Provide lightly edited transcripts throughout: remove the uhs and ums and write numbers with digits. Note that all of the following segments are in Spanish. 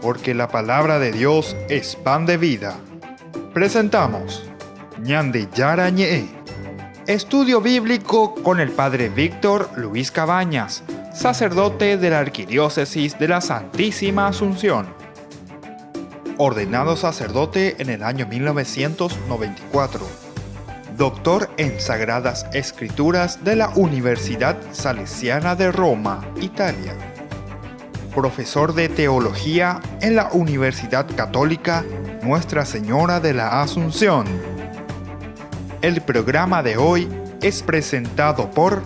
Porque la palabra de Dios es pan de vida. Presentamos Ñande Yara Ñe, estudio bíblico con el Padre Víctor Luis Cabañas, sacerdote de la Arquidiócesis de la Santísima Asunción. Ordenado sacerdote en el año 1994. Doctor en Sagradas Escrituras de la Universidad Salesiana de Roma, Italia. Profesor de Teología en la Universidad Católica Nuestra Señora de la Asunción. El programa de hoy es presentado por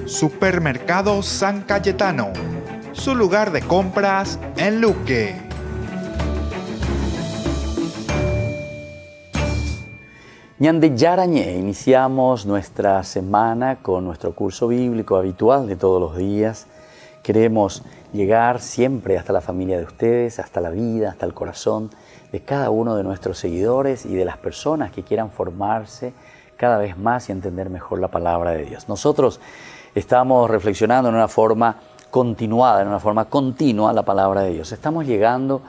Supermercado San Cayetano, su lugar de compras en Luque. Ñande Yarañé, iniciamos nuestra semana con nuestro curso bíblico habitual de todos los días. Queremos llegar siempre hasta la familia de ustedes, hasta la vida, hasta el corazón de cada uno de nuestros seguidores y de las personas que quieran formarse cada vez más y entender mejor la palabra de Dios. Nosotros estamos reflexionando en una forma continuada, en una forma continua la palabra de Dios. Estamos llegando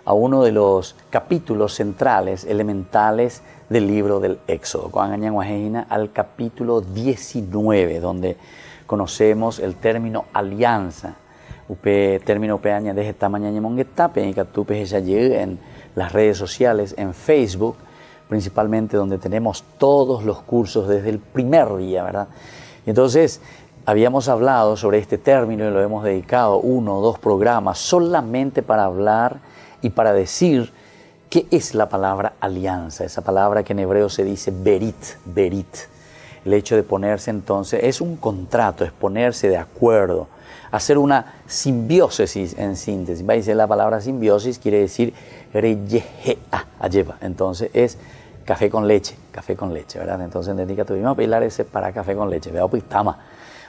a uno de los capítulos centrales, elementales del libro del Éxodo, al capítulo 19, donde conocemos el término alianza. Término en las redes sociales, en Facebook, principalmente donde tenemos todos los cursos desde el primer día, ¿verdad? Entonces, habíamos hablado sobre este término y lo hemos dedicado 1 o 2 programas solamente para hablar y para decir qué es la palabra alianza, esa palabra que en hebreo se dice berit. El hecho de ponerse entonces es un contrato, es ponerse de acuerdo, hacer una simbiosis en síntesis. Va a decir la palabra simbiosis, quiere decir entonces es café con leche, ¿verdad? Entonces entendí que tuvimos que bailar ese para café con leche, ¿verdad?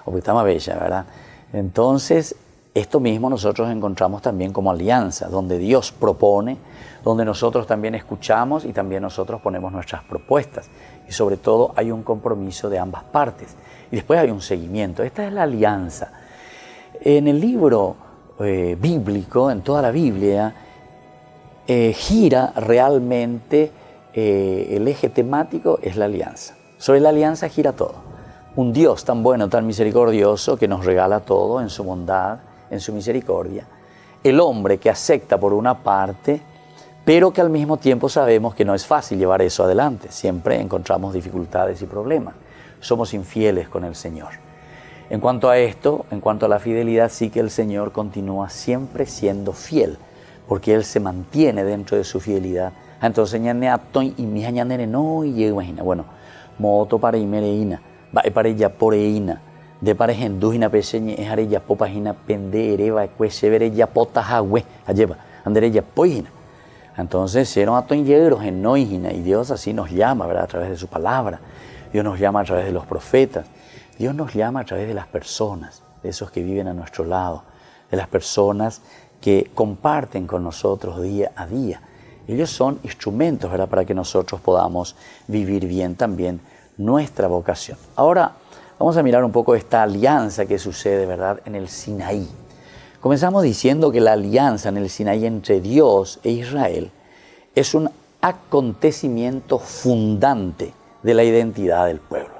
Opitama bella, ¿verdad? Entonces, esto mismo nosotros encontramos también como alianza, donde Dios propone, donde nosotros también escuchamos y también nosotros ponemos nuestras propuestas. Y sobre todo hay un compromiso de ambas partes. Y después hay un seguimiento. Esta es la alianza. En el libro bíblico, en toda la Biblia, gira realmente el eje temático es la alianza. Sobre la alianza gira todo. Un Dios tan bueno, tan misericordioso, que nos regala todo en su bondad, en su misericordia. El hombre que acepta por una parte, pero que al mismo tiempo sabemos que no es fácil llevar eso adelante. Siempre encontramos dificultades y problemas. Somos infieles con el Señor. En cuanto a esto, en cuanto a la fidelidad, sí que el Señor continúa siempre siendo fiel, porque Él se mantiene dentro de su fidelidad. Entonces, bueno, moto para imereina, va para ella por eina, de para gendujina peseñe es arella popagina pende ereva cuesevere ya potajagüe, alleva, anderella poigina. Entonces, serán atoñeros en noigina, y Dios así nos llama, ¿verdad? A través de su palabra. Dios nos llama a través de los profetas. Dios nos llama a través de las personas, de esos que viven a nuestro lado, de las personas que comparten con nosotros día a día. Ellos son instrumentos, ¿verdad?, para que nosotros podamos vivir bien también nuestra vocación. Ahora vamos a mirar un poco esta alianza que sucede, ¿verdad?, en el Sinaí. Comenzamos diciendo que la alianza en el Sinaí entre Dios e Israel es un acontecimiento fundante de la identidad del pueblo.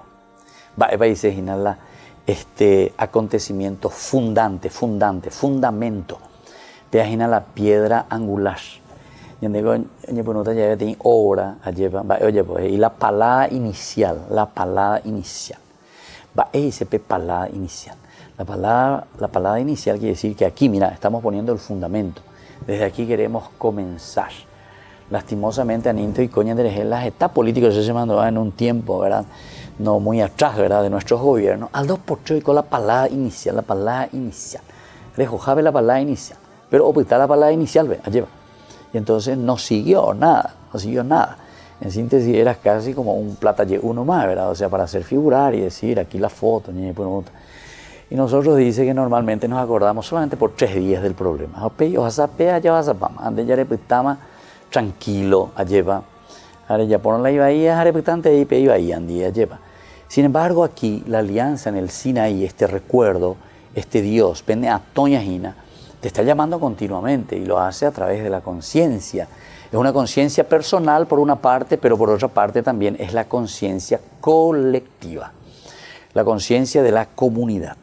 Este acontecimiento fundamento. Veajina la piedra angular. Y la palada inicial. La palada inicial quiere decir que aquí, mira, estamos poniendo el fundamento. Desde aquí queremos comenzar. Lastimosamente, Aninto y Coña de las está político se llamando en un tiempo, ¿verdad?, no muy atrás, ¿verdad?, de nuestros gobiernos, al 2x3 y con la palabra inicial. Rejojaba la palabra inicial, pero optar la palabra inicial, ve, allá va. Y entonces no siguió nada. En síntesis, era casi como un platalle uno más, ¿verdad? O sea, para hacer figurar y decir aquí la foto, y nosotros dice que normalmente nos acordamos solamente por 3 días del problema. Tranquilo, allá ya ponen la ibaía, lleva. Sin embargo, aquí la alianza en el Sinaí, este recuerdo, este Dios, pende a Toñajina, te está llamando continuamente y lo hace a través de la conciencia. Es una conciencia personal por una parte, pero por otra parte también es la conciencia colectiva, la conciencia de la comunidad.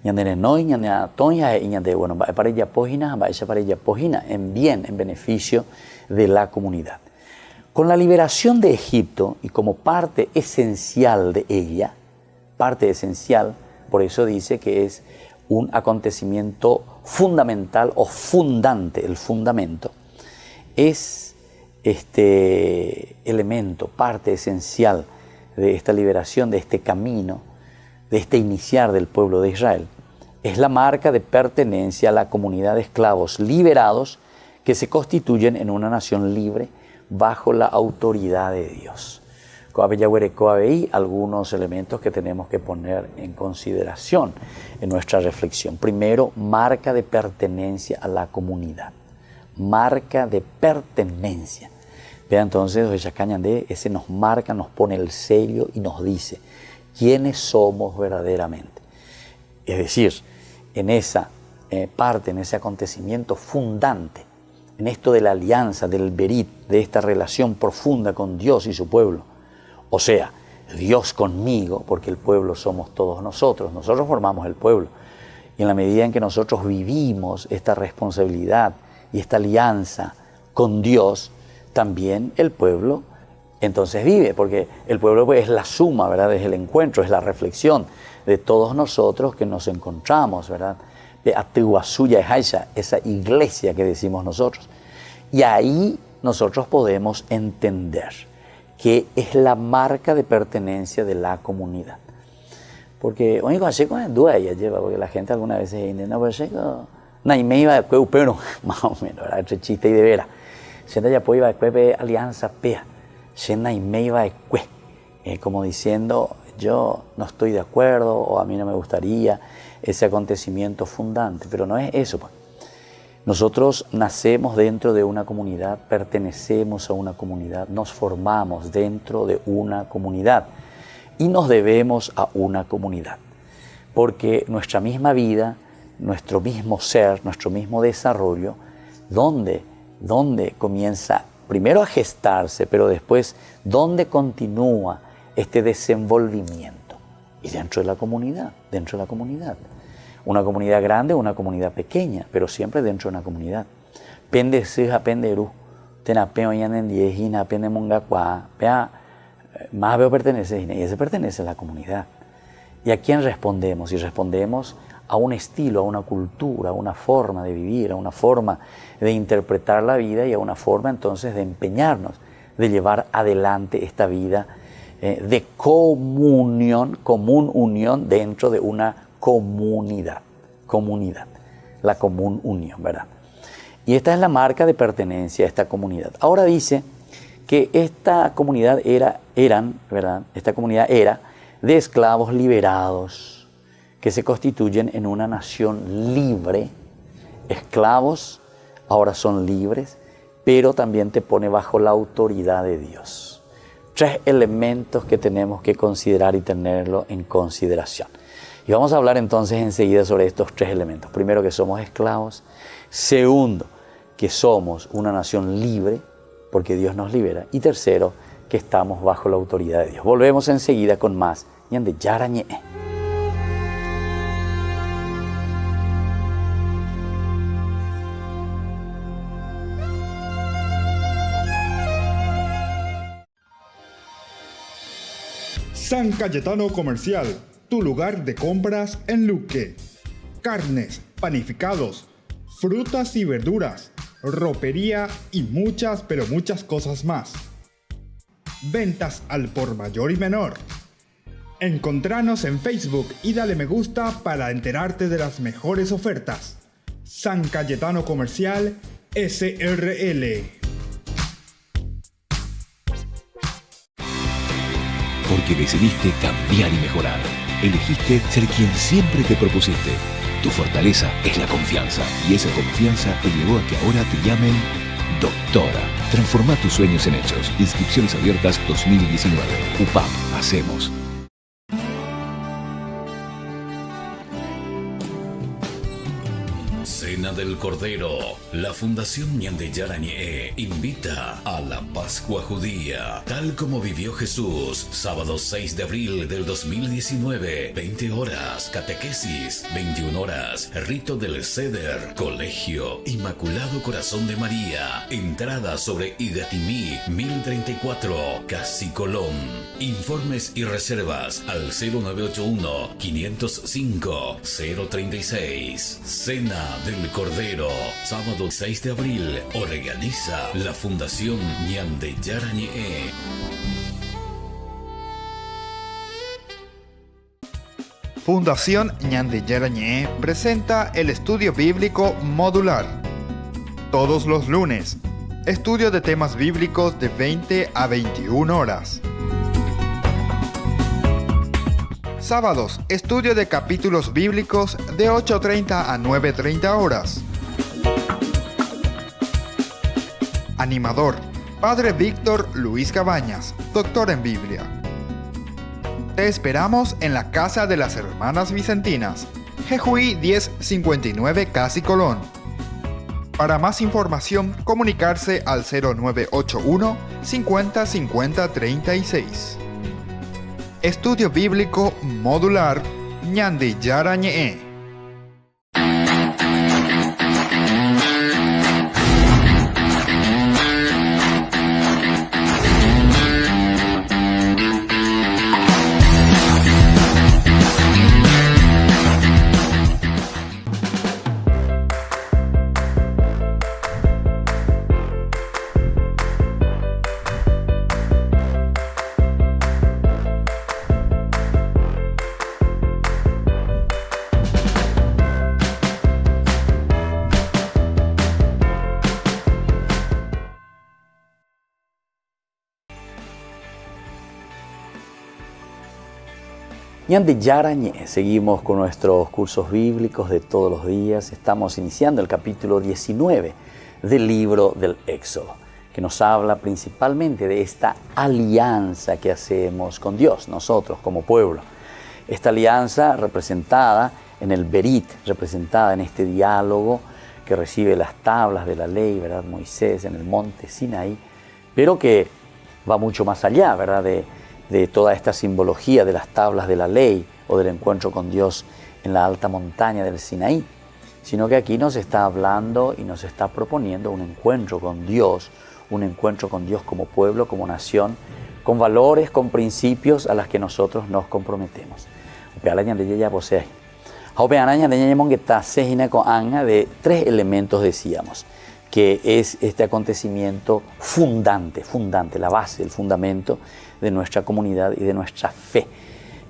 En bien, en beneficio de la comunidad. Con la liberación de Egipto y como parte esencial de ella, parte esencial, por eso dice que es un acontecimiento fundamental o fundante, el fundamento, es este elemento, parte esencial de esta liberación, de este camino, de este iniciar del pueblo de Israel. Es la marca de pertenencia a la comunidad de esclavos liberados que se constituyen en una nación libre bajo la autoridad de Dios. Algunos elementos que tenemos que poner en consideración en nuestra reflexión. Primero, marca de pertenencia a la comunidad. Marca de pertenencia. Vea entonces, ese nos marca, nos pone el sello y nos dice quiénes somos verdaderamente. Es decir, en esa parte, en ese acontecimiento fundante, en esto de la alianza, del berit, de esta relación profunda con Dios y su pueblo. O sea, Dios conmigo, porque el pueblo somos todos nosotros formamos el pueblo. Y en la medida en que nosotros vivimos esta responsabilidad y esta alianza con Dios, también el pueblo entonces vive, porque el pueblo pues, es la suma, ¿verdad? Es el encuentro, es la reflexión de todos nosotros que nos encontramos, ¿verdad? Esa iglesia que decimos nosotros. Y ahí nosotros podemos entender que es la marca de pertenencia de la comunidad. Porque, porque la gente alguna vez dice, no, pero me iba de pero más o menos, ¿verdad? Entre chiste y de veras. Sienta ya pues iba de alianza pea. Me iba de como diciendo, yo no estoy de acuerdo o a mí no me gustaría ese acontecimiento fundante, pero no es eso. Nosotros nacemos dentro de una comunidad, pertenecemos a una comunidad, nos formamos dentro de una comunidad y nos debemos a una comunidad, porque nuestra misma vida, nuestro mismo ser, nuestro mismo desarrollo, ¿dónde comienza primero a gestarse, pero después dónde continúa este desenvolvimiento? Y dentro de la comunidad, Una comunidad grande, una comunidad pequeña, pero siempre dentro de una comunidad. Más veo pertenece, y ese pertenece a la comunidad. ¿Y a quién respondemos? Y respondemos a un estilo, a una cultura, a una forma de vivir, a una forma de interpretar la vida y a una forma entonces de empeñarnos, de llevar adelante esta vida de común unión dentro de una comunidad, la común unión, ¿verdad? Y esta es la marca de pertenencia a esta comunidad. Ahora dice que esta comunidad era de esclavos liberados que se constituyen en una nación libre. Esclavos ahora son libres, pero también te pone bajo la autoridad de Dios. 3 elementos que tenemos que considerar y tenerlo en consideración. Y vamos a hablar entonces enseguida sobre estos 3 elementos. Primero, que somos esclavos. Segundo, que somos una nación libre, porque Dios nos libera. Y tercero, que estamos bajo la autoridad de Dios. Volvemos enseguida con más. Ñande Yarañe. San Cayetano Comercial, tu lugar de compras en Luque. Carnes, panificados, frutas y verduras, ropería y muchas, pero muchas cosas más. Ventas al por mayor y menor. Encontranos en Facebook y dale me gusta para enterarte de las mejores ofertas. San Cayetano Comercial, SRL. Porque decidiste cambiar y mejorar. Elegiste ser quien siempre te propusiste. Tu fortaleza es la confianza. Y esa confianza te llevó a que ahora te llamen Doctora. Transforma tus sueños en hechos. Inscripciones abiertas 2019. UPAP. Hacemos. Cena de del Cordero. La Fundación Ñande Yarañé invita a la Pascua Judía, tal como vivió Jesús. Sábado 6 de abril del 2019, 20 horas, catequesis, 21 horas, rito del Seder, Colegio Inmaculado Corazón de María. Entrada sobre Igatimí, 1034, Casi Colón. Informes y reservas al 0981-505-036. Cena del Cordero, sábado 6 de abril, organiza la Fundación Ñande Yarañé. Fundación Ñande Yarañé presenta el estudio bíblico modular. Todos los lunes, estudio de temas bíblicos de 20 a 21 horas. Sábados, estudio de capítulos bíblicos de 8:30 a 9:30 horas. Animador, Padre Víctor Luis Cabañas, doctor en Biblia. Te esperamos en la Casa de las Hermanas Vicentinas, Jejuí 1059 Casi Colón. Para más información, comunicarse al 0981 50 50 36. Estudio Bíblico Modular Ñande Yarañé. Ñande Yarañé, seguimos con nuestros cursos bíblicos de todos los días. Estamos iniciando el capítulo 19 del libro del Éxodo, que nos habla principalmente de esta alianza que hacemos con Dios, nosotros como pueblo. Esta alianza representada en el Berit, representada en este diálogo que recibe las tablas de la ley, ¿verdad? Moisés en el monte Sinaí, pero que va mucho más allá, ¿verdad? De toda esta simbología de las tablas de la ley o del encuentro con Dios en la alta montaña del Sinaí, sino que aquí nos está hablando y nos está proponiendo un encuentro con Dios como pueblo, como nación, con valores, con principios a los que nosotros nos comprometemos. De tres elementos decíamos, que es este acontecimiento fundante, la base, el fundamento de nuestra comunidad y de nuestra fe.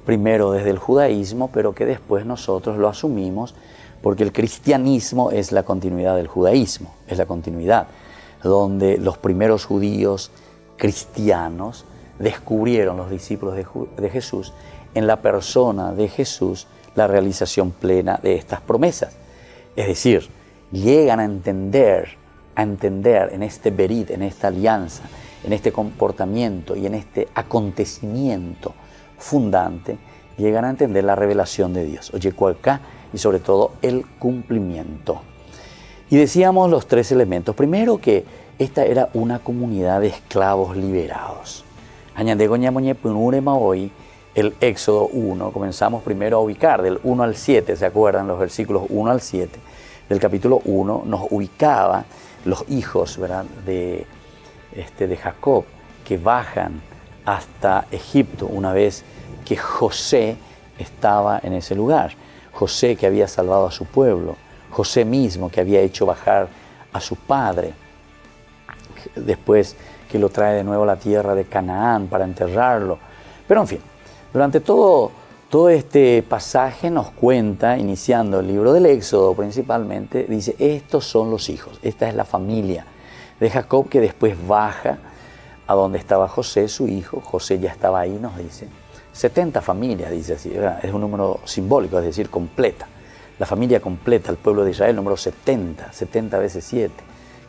Primero desde el judaísmo, pero que después nosotros lo asumimos porque el cristianismo es la continuidad del judaísmo, es la continuidad donde los primeros judíos cristianos descubrieron, los discípulos de Jesús, en la persona de Jesús, la realización plena de estas promesas. Es decir, llegan a entender en este berit, en esta alianza, en este comportamiento y en este acontecimiento fundante, llegan a entender la revelación de Dios, Oyecualcá, y sobre todo el cumplimiento. Y decíamos los tres elementos. Primero, que esta era una comunidad de esclavos liberados. Hoy, el Éxodo 1, comenzamos primero a ubicar del 1 al 7, ¿se acuerdan? Los versículos 1 al 7 del capítulo 1 nos ubicaba los hijos, ¿verdad? de Jacob, que bajan hasta Egipto una vez que José estaba en ese lugar. José que había salvado a su pueblo, José mismo que había hecho bajar a su padre, después que lo trae de nuevo a la tierra de Canaán para enterrarlo. Pero en fin, durante todo este pasaje nos cuenta, iniciando el libro del Éxodo principalmente, dice, estos son los hijos, esta es la familia de Jacob, que después baja a donde estaba José, su hijo. José ya estaba ahí, nos dice. 70 familias, dice así, ¿verdad? Es un número simbólico, es decir, completa. La familia completa, el pueblo de Israel, número 70, 70 veces 7,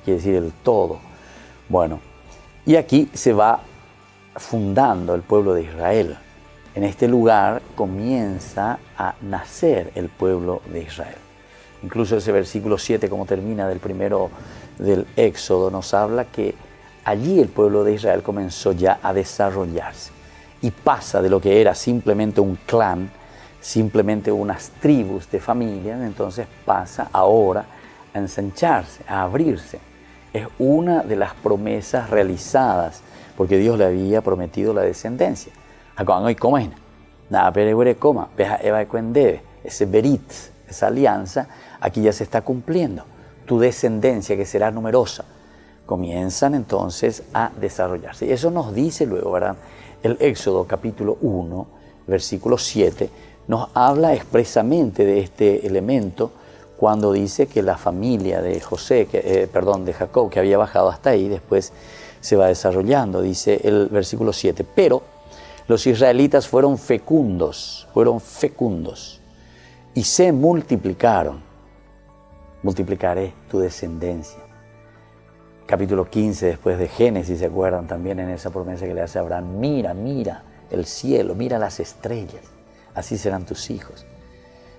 quiere decir el todo. Bueno, y aquí se va fundando el pueblo de Israel. En este lugar comienza a nacer el pueblo de Israel. Incluso ese versículo 7, como termina del primero del Éxodo, nos habla que allí el pueblo de Israel comenzó ya a desarrollarse y pasa de lo que era simplemente un clan, simplemente unas tribus de familias, entonces pasa ahora a ensancharse, a abrirse. Es una de las promesas realizadas, porque Dios le había prometido la descendencia. Ese berit, esa alianza, aquí ya se está cumpliendo. Tu descendencia, que será numerosa, comienzan entonces a desarrollarse. Y eso nos dice luego, ¿verdad? El Éxodo capítulo 1, versículo 7, nos habla expresamente de este elemento cuando dice que la familia de de Jacob, que había bajado hasta ahí, después se va desarrollando. Dice el versículo 7, pero los israelitas fueron fecundos y se multiplicaron. Multiplicaré tu descendencia. Capítulo 15 después de Génesis, ¿se acuerdan? También en esa promesa que le hace a Abraham, mira el cielo, mira las estrellas, así serán tus hijos.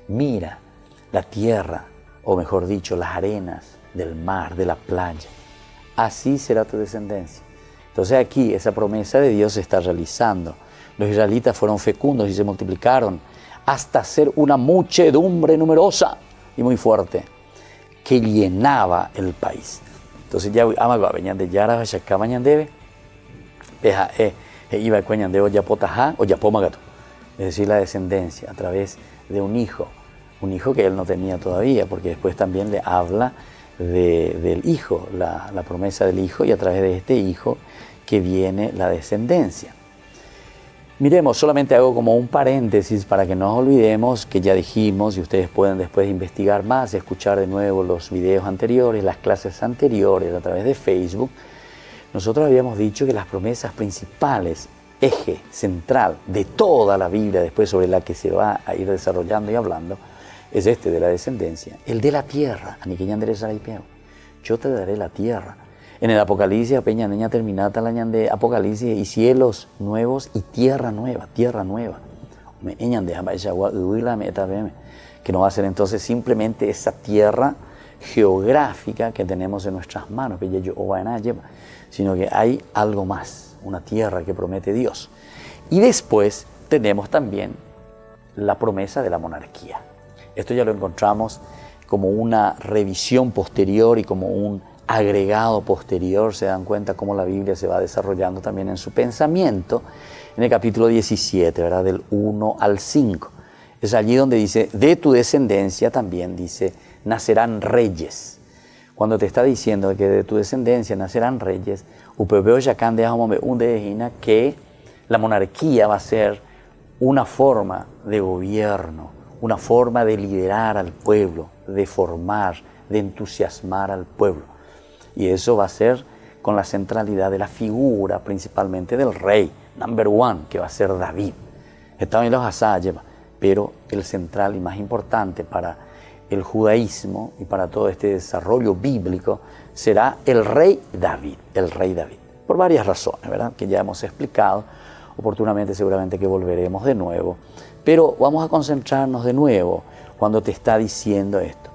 Mira la tierra, o mejor dicho, las arenas del mar, de la playa, así será tu descendencia. Entonces aquí esa promesa de Dios se está realizando. Los israelitas fueron fecundos y se multiplicaron hasta ser una muchedumbre numerosa y muy fuerte que llenaba el país. Entonces ya amago venían de Yara, Shaka Mañandebe, iba Cuañandeo Yapotajá o Yapomagato, es decir, la descendencia a través de un hijo que él no tenía todavía, porque después también le habla del hijo, la promesa del hijo, y a través de este hijo que viene la descendencia. Miremos, solamente hago como un paréntesis para que no nos olvidemos que ya dijimos, y ustedes pueden después investigar más, escuchar de nuevo los videos anteriores, las clases anteriores a través de Facebook. Nosotros habíamos dicho que las promesas principales, eje central de toda la Biblia, después sobre la que se va a ir desarrollando y hablando, es este de la descendencia, el de la tierra. Yo te daré la tierra. En el Apocalipsis, peña niña terminata la de Apocalipsis, y cielos nuevos y tierra nueva. Que no va a ser entonces simplemente esa tierra geográfica que tenemos en nuestras manos, sino que hay algo más, una tierra que promete Dios. Y después tenemos también la promesa de la monarquía. Esto ya lo encontramos como una revisión posterior y como un agregado posterior. Se dan cuenta cómo la Biblia se va desarrollando también en su pensamiento en el capítulo 17, ¿verdad? Del 1 al 5. Es allí donde dice, de tu descendencia también dice, nacerán reyes. Cuando te está diciendo que de tu descendencia nacerán reyes, que la monarquía va a ser una forma de gobierno, una forma de liderar al pueblo, de formar, de entusiasmar al pueblo. Y eso va a ser con la centralidad de la figura, principalmente del rey, number one, que va a ser David. Estaban los Asayeva, pero el central y más importante para el judaísmo y para todo este desarrollo bíblico será el rey David, por varias razones, ¿verdad? Que ya hemos explicado oportunamente, seguramente que volveremos de nuevo, pero vamos a concentrarnos de nuevo cuando te está diciendo esto.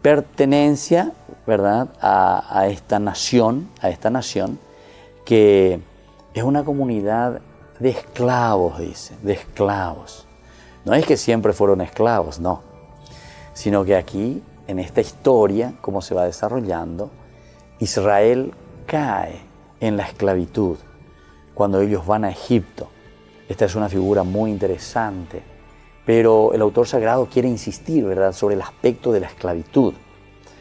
Pertenencia, ¿verdad?, a esta nación que es una comunidad de esclavos, dice, de esclavos. No es que siempre fueron esclavos, no, sino que aquí, en esta historia, como se va desarrollando, Israel cae en la esclavitud cuando ellos van a Egipto. Esta es una figura muy interesante, pero el autor sagrado quiere insistir, ¿verdad?, sobre el aspecto de la esclavitud,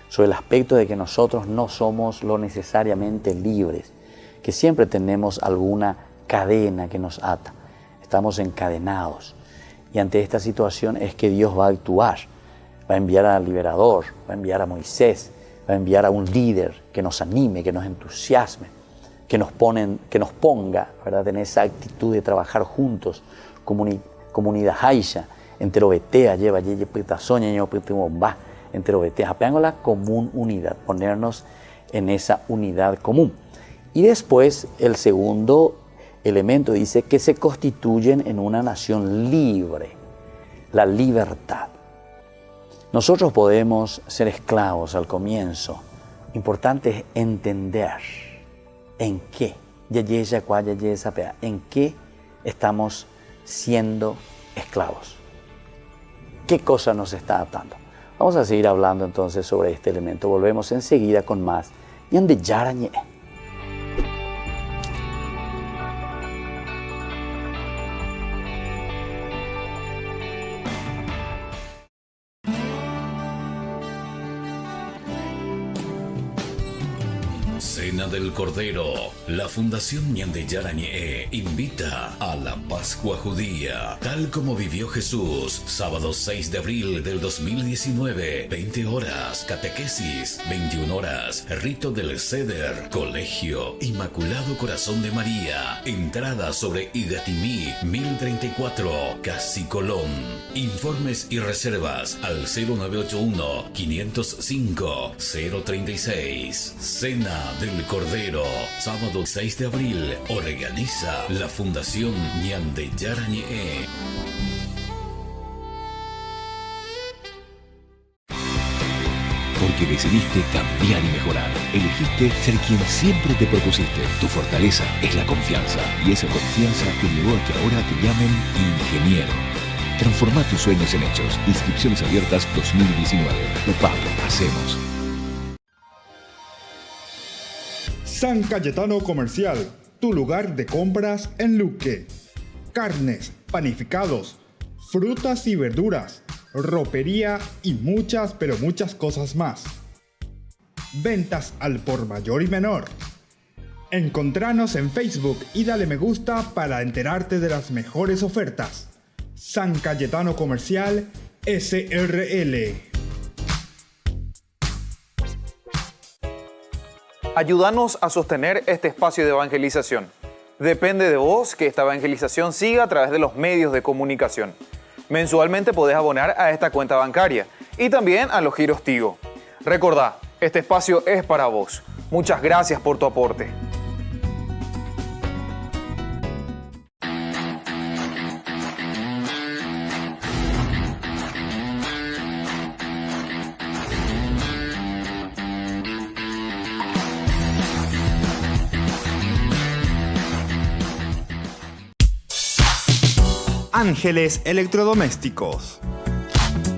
sobre el aspecto de que nosotros no somos lo necesariamente libres, que siempre tenemos alguna cadena que nos ata, estamos encadenados. Y ante esta situación es que Dios va a actuar, va a enviar al liberador, va a enviar a Moisés, va a enviar a un líder que nos anime, que nos entusiasme, que nos ponga, ¿verdad?, en esa actitud de trabajar juntos, comunidad haisha, enterobetea, lleva yeye pitazoña, yo pitimomba, enterobetea, apeando la común unidad, ponernos en esa unidad común. Y después el segundo elemento dice que se constituyen en una nación libre, la libertad. Nosotros podemos ser esclavos al comienzo. Importante es entender en qué, en qué estamos siendo esclavos. ¿Qué cosa nos está atando? Vamos a seguir hablando entonces sobre este elemento. Volvemos enseguida con más. Ñande Yarañe. Cena del Cordero. La Fundación Ñande Yarañe invita a la Pascua Judía, tal como vivió Jesús. Sábado 6 de abril del 2019, 20 horas, catequesis, 21 horas, rito del Seder, Colegio Inmaculado Corazón de María. Entrada sobre Igatimí, 1034, Casi Colón. Informes y reservas al 0981-505-036. Cena del Cordero, sábado 6 de abril, organiza la Fundación Ñande Yarañe. Porque decidiste cambiar y mejorar. Elegiste ser quien siempre te propusiste. Tu fortaleza es la confianza. Y esa confianza te llevó a que ahora te llamen ingeniero. Transforma tus sueños en hechos. Inscripciones abiertas 2019. UPAP, hacemos. San Cayetano Comercial, tu lugar de compras en Luque. Carnes, panificados, frutas y verduras, ropería y muchas, pero muchas cosas más. Ventas al por mayor y menor. Encontranos en Facebook y dale me gusta para enterarte de las mejores ofertas. San Cayetano Comercial, SRL. Ayúdanos a sostener este espacio de evangelización. Depende de vos que esta evangelización siga a través de los medios de comunicación. Mensualmente podés abonar a esta cuenta bancaria y también a los giros Tigo. Recordá, este espacio es para vos. Muchas gracias por tu aporte. Ángeles Electrodomésticos.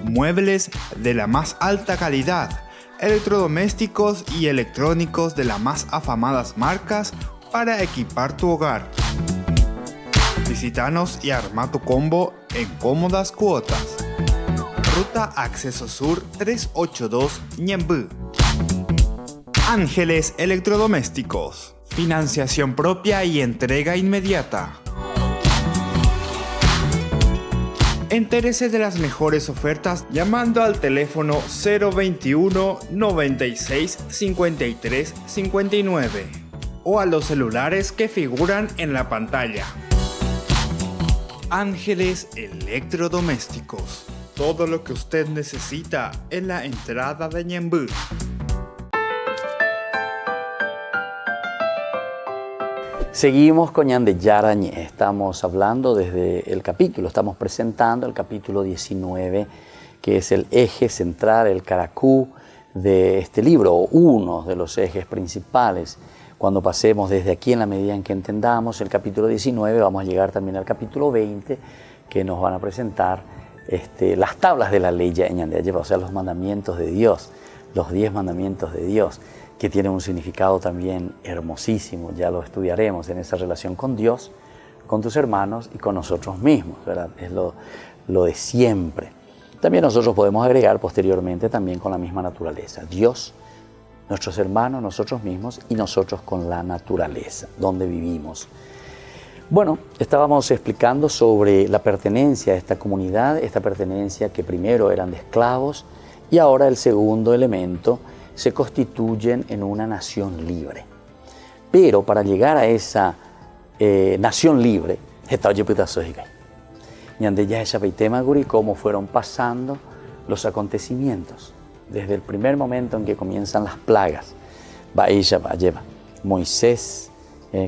Muebles de la más alta calidad, electrodomésticos y electrónicos de las más afamadas marcas para equipar tu hogar. Visítanos y arma tu combo en cómodas cuotas. Ruta Acceso Sur 382 Ñembú. Ángeles Electrodomésticos. Financiación propia y entrega inmediata. Entérese de las mejores ofertas llamando al teléfono 021 96 53 59 o a los celulares que figuran en la pantalla. Ángeles Electrodomésticos. Todo lo que usted necesita en la entrada de Ñembú. Seguimos con Ñande Yarañe. Estamos hablando desde el capítulo, estamos presentando el capítulo 19, que es el eje central, el caracú de este libro, o uno de los ejes principales. Cuando pasemos desde aquí, en la medida en que entendamos el capítulo 19, vamos a llegar también al capítulo 20, que nos van a presentar las tablas de la ley de Ñande, o sea, los mandamientos de Dios, los 10 mandamientos de Dios, que tiene un significado también hermosísimo, ya lo estudiaremos en esa relación con Dios, con tus hermanos y con nosotros mismos, ¿verdad? Es lo de siempre. También nosotros podemos agregar posteriormente también con la misma naturaleza. Dios, nuestros hermanos, nosotros mismos y nosotros con la naturaleza, donde vivimos. Bueno, estábamos explicando sobre la pertenencia a esta comunidad, esta pertenencia que primero eran de esclavos y ahora el segundo elemento, se constituyen en una nación libre. Pero para llegar a esa nación libre, cómo fueron pasando los acontecimientos, desde el primer momento en que comienzan las plagas. Moisés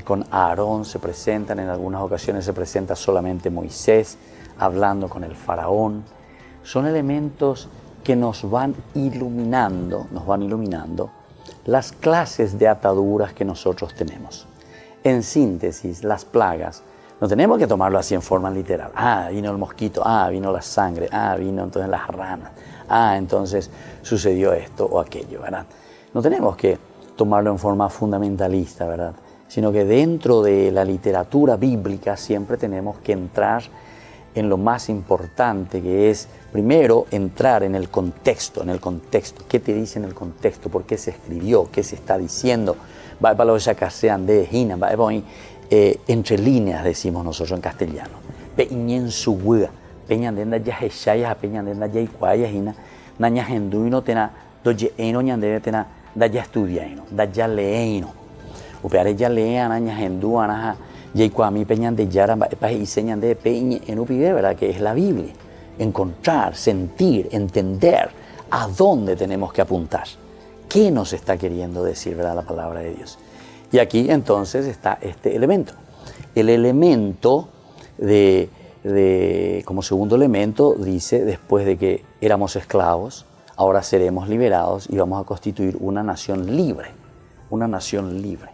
con Aarón se presentan, en algunas ocasiones se presenta solamente Moisés hablando con el faraón. Son elementos que nos van iluminando las clases de ataduras que nosotros tenemos. En síntesis, las plagas, no tenemos que tomarlo así en forma literal. Vino el mosquito, vino la sangre, vino entonces las ranas, entonces sucedió esto o aquello, ¿verdad? No tenemos que tomarlo en forma fundamentalista, ¿verdad? Sino que dentro de la literatura bíblica siempre tenemos que entrar en lo más importante, que es primero entrar en el contexto. ¿Qué te dice en el contexto? ¿Por qué se escribió? ¿Qué se está diciendo? Entre líneas decimos nosotros en castellano. Peñen su hueá, peñan de ya hechayas, peñan de ya iguayas, naña genduino tena, doye eno ñandebe tena, da ya estudiaino, da ya leeno. Upeare ya lea, naña gendú, anaja, ya iguami peñan de yara, y señan de peñe en upide, ¿verdad? Que es la Biblia. Encontrar, sentir, entender a dónde tenemos que apuntar. ¿Qué nos está queriendo decir, verdad, la palabra de Dios? Y aquí entonces está este elemento. El elemento como segundo elemento dice, después de que éramos esclavos, ahora seremos liberados y vamos a constituir una nación libre. Una nación libre.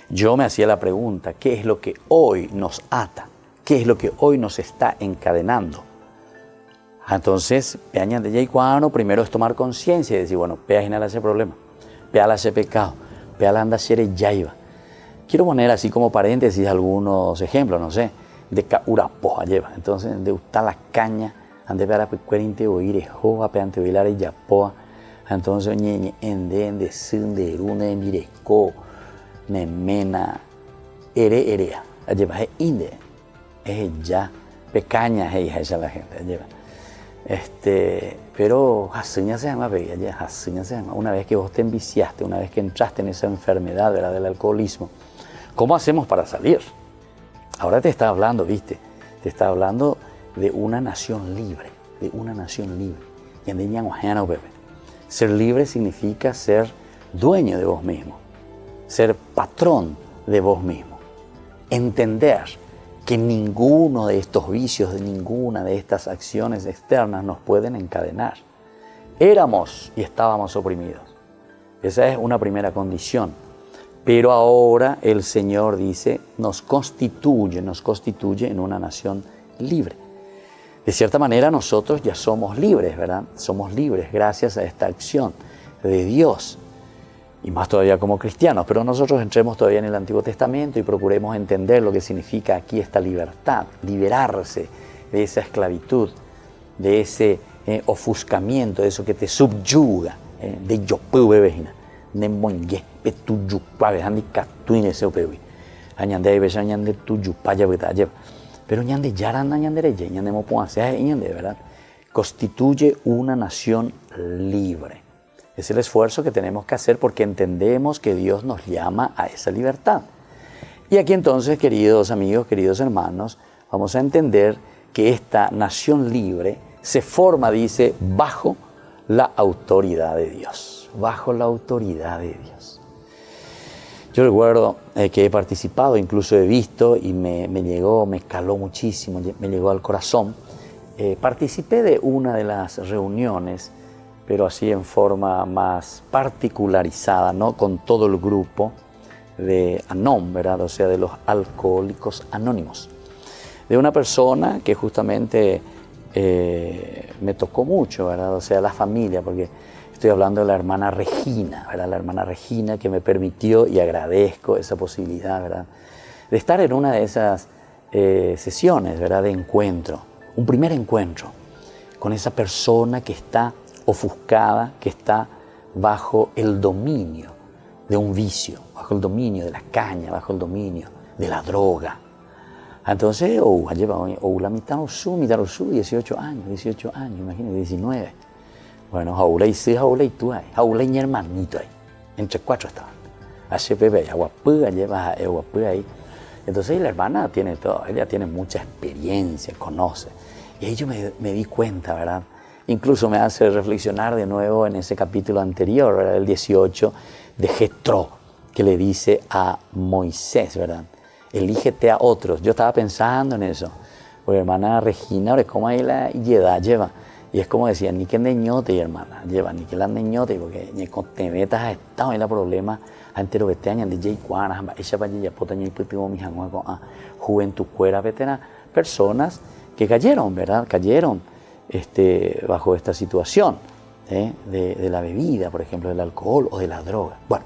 Yo me hacía la pregunta, ¿qué es lo que hoy nos ata? ¿Qué es lo que hoy nos está encadenando? Entonces, primero es tomar conciencia y decir, bueno, pea generar ese problema, pea ese pecado, pea la anda yaiva. Quiero poner así como paréntesis algunos ejemplos, no sé, de urapoja lleva. Entonces, de usar la caña, ande para cuerinte oír ejoa, peante oilar y yapoa. Entonces, ñeñe, ende, sinde, erune, miresco, nemena, erea. Lleva, inde, es ya, pecaña, esa la gente, lleva. Pero hasuña se llama, una vez que vos te enviciaste, una vez que entraste en esa enfermedad, ¿verdad?, del alcoholismo, ¿cómo hacemos para salir? Ahora te está hablando, ¿viste? Te está hablando de una nación libre, Ser libre significa ser dueño de vos mismo, ser patrón de vos mismo, entender que ninguno de estos vicios, de ninguna de estas acciones externas nos pueden encadenar. Éramos y estábamos oprimidos. Esa es una primera condición. Pero ahora el Señor dice, nos constituye en una nación libre. De cierta manera nosotros ya somos libres, ¿verdad? Somos libres gracias a esta acción de Dios. Y más todavía como cristianos, pero nosotros entremos todavía en el Antiguo Testamento y procuremos entender lo que significa aquí esta libertad, liberarse de esa esclavitud, de ese ofuscamiento, de eso que te subyuga, de yopu bebejina, de monye, petuyupa, bejandi catuine ese opewi, añande y besa añande tuyupaya betalla, pero añande yaranda añande reye, añande mopuase, añande, ¿verdad? Constituye una nación libre. Es el esfuerzo que tenemos que hacer porque entendemos que Dios nos llama a esa libertad. Y aquí entonces, queridos amigos, queridos hermanos, vamos a entender que esta nación libre se forma, dice, bajo la autoridad de Dios. Bajo la autoridad de Dios. Yo recuerdo que he participado, incluso he visto y me caló muchísimo, me llegó al corazón. Participé de una de las reuniones, pero así en forma más particularizada, ¿no?, con todo el grupo de ANOM, ¿verdad? O sea, de los alcohólicos anónimos. De una persona que justamente me tocó mucho, ¿verdad? O sea, la familia, porque estoy hablando de la hermana Regina, ¿verdad? La hermana Regina que me permitió, y agradezco esa posibilidad, ¿verdad?, de estar en una de esas sesiones, ¿verdad?, de encuentro, un primer encuentro con esa persona que está ofuscada, que está bajo el dominio de un vicio, bajo el dominio de la caña, bajo el dominio de la droga. Entonces, la mitad 18 años, imagínate, 19. Bueno, Jaula y tú ahí, Jaula y mi hermanito ahí, entre cuatro estaban. Ahí. Entonces la hermana tiene todo, ella tiene mucha experiencia, conoce. Y ahí yo me di cuenta, ¿verdad? Incluso me hace reflexionar de nuevo en ese capítulo anterior, ¿verdad?, el 18, de Jetro, que le dice a Moisés, ¿verdad?, elígete a otros. Yo estaba pensando en eso, porque hermana Regina, ahora cómo ahí la edad lleva, Y es como decían, ni que neñote, hermana, lleva, ni que la neñote, porque ni con te metas a estado en la problema, antero vete añan de Jay Juana, ella para allá, potaño y pipimo mi jango con juventud cuera vetera, personas que cayeron, ¿verdad? Cayeron bajo esta situación de la bebida, por ejemplo, del alcohol o de la droga. Bueno,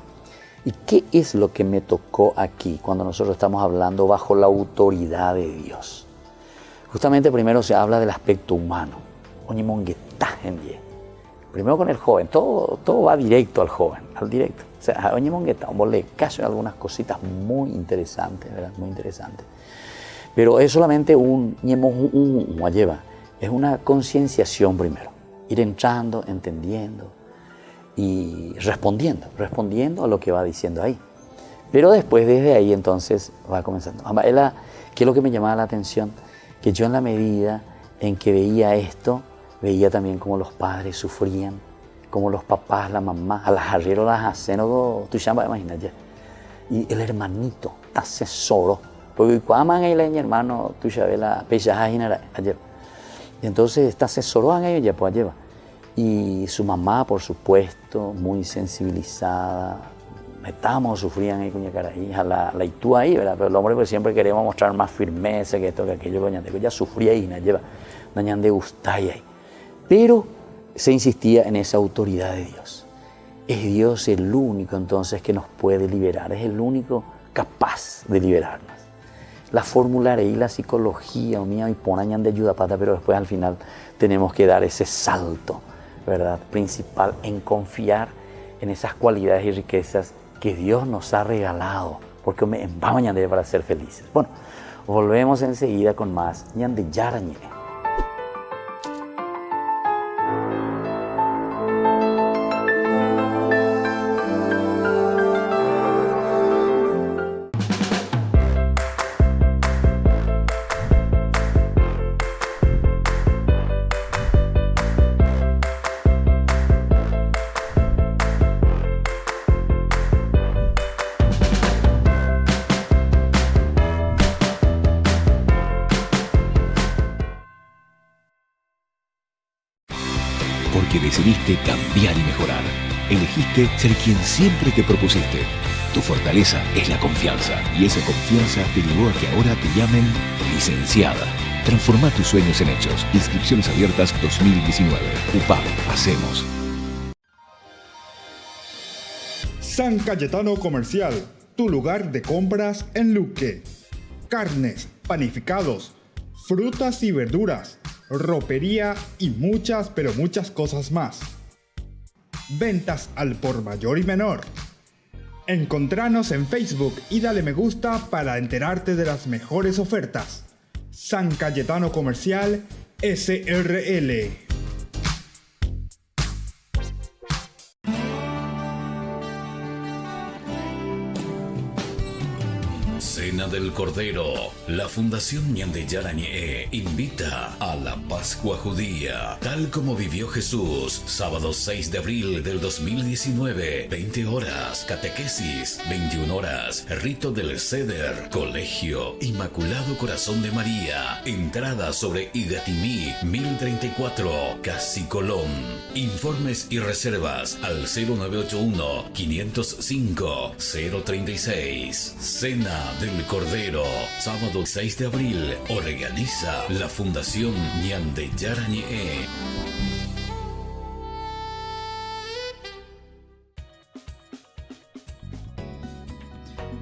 ¿y qué es lo que me tocó aquí cuando nosotros estamos hablando bajo la autoridad de Dios? Justamente primero se habla del aspecto humano. Primero con el joven, todo va directo al joven, al directo. O sea, le caso en algunas cositas muy interesantes, ¿verdad? Muy interesantes. Pero es solamente es una concienciación primero. Ir entrando, entendiendo y respondiendo a lo que va diciendo ahí. Pero después, desde ahí, entonces, va comenzando. ¿Qué es lo que me llamaba la atención? Que yo en la medida en que veía esto, veía también cómo los padres sufrían, cómo los papás, la mamá, a las arrieros, las hacen, tú llamas, imagínate. Y el hermanito, asesoró. Porque cuando el hermano, tú sabes, la pechaja ayer. Y entonces está asesoró a ellos ya pues lleva. Y su mamá, por supuesto, muy sensibilizada. Estamos sufrían ahí con la itú ahí, ¿verdad? Pero el hombre pues siempre queremos mostrar más firmeza que esto, que aquello, ya sufría ahí, lleva, de gustay ahí. Pero se insistía en esa autoridad de Dios. Es Dios el único entonces que nos puede liberar, es el único capaz de liberarnos. La fórmula y la psicología y ponen de ayuda pata, pero después al final tenemos que dar ese salto, ¿verdad? Principal en confiar en esas cualidades y riquezas que Dios nos ha regalado, porque me vamos para ser felices. Bueno, volvemos enseguida con más ñande yarañe. Porque decidiste cambiar y mejorar. Elegiste ser quien siempre te propusiste. Tu fortaleza es la confianza. Y esa confianza te llevó a que ahora te llamen licenciada. Transforma tus sueños en hechos. Inscripciones abiertas 2019. UPAB. Hacemos. San Cayetano Comercial, tu lugar de compras en Luque. Carnes, panificados, frutas y verduras, ropería y muchas, pero muchas cosas más. Ventas al por mayor y menor. Encontranos en Facebook y dale me gusta para enterarte de las mejores ofertas. San Cayetano Comercial SRL. Cena del Cordero. La Fundación Ñande Yarañe invita a la Pascua Judía, tal como vivió Jesús. Sábado 6 de abril del 2019, 20 horas, catequesis, 21 horas, rito del Seder, Colegio Inmaculado Corazón de María. Entrada sobre Igatimí, 1034, Casi Colón. Informes y reservas al 0981-505-036. Cena del Cordero, sábado 6 de abril, organiza la Fundación Ñande Yarañe.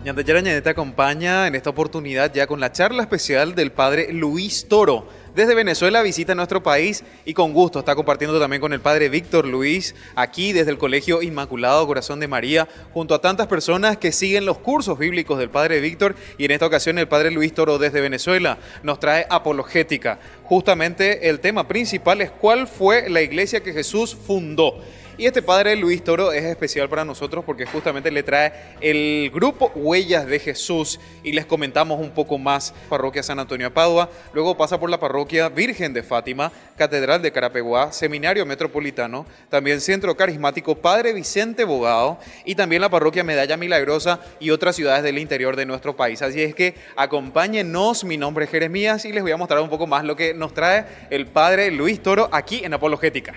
Ñande Yarañe te acompaña en esta oportunidad ya con la charla especial del padre Luis Toro. Desde Venezuela visita nuestro país y con gusto está compartiendo también con el padre Víctor Luis aquí desde el Colegio Inmaculado Corazón de María, junto a tantas personas que siguen los cursos bíblicos del padre Víctor, y en esta ocasión el padre Luis Toro desde Venezuela nos trae apologética. Justamente el tema principal es cuál fue la iglesia que Jesús fundó. Y este padre Luis Toro es especial para nosotros porque justamente le trae el grupo Huellas de Jesús y les comentamos un poco más. Parroquia San Antonio de Padua, luego pasa por la Parroquia Virgen de Fátima, Catedral de Carapeguá, Seminario Metropolitano, también Centro Carismático Padre Vicente Bogado y también la Parroquia Medalla Milagrosa y otras ciudades del interior de nuestro país. Así es que acompáñenos, mi nombre es Jeremías y les voy a mostrar un poco más lo que nos trae el padre Luis Toro aquí en Apologética.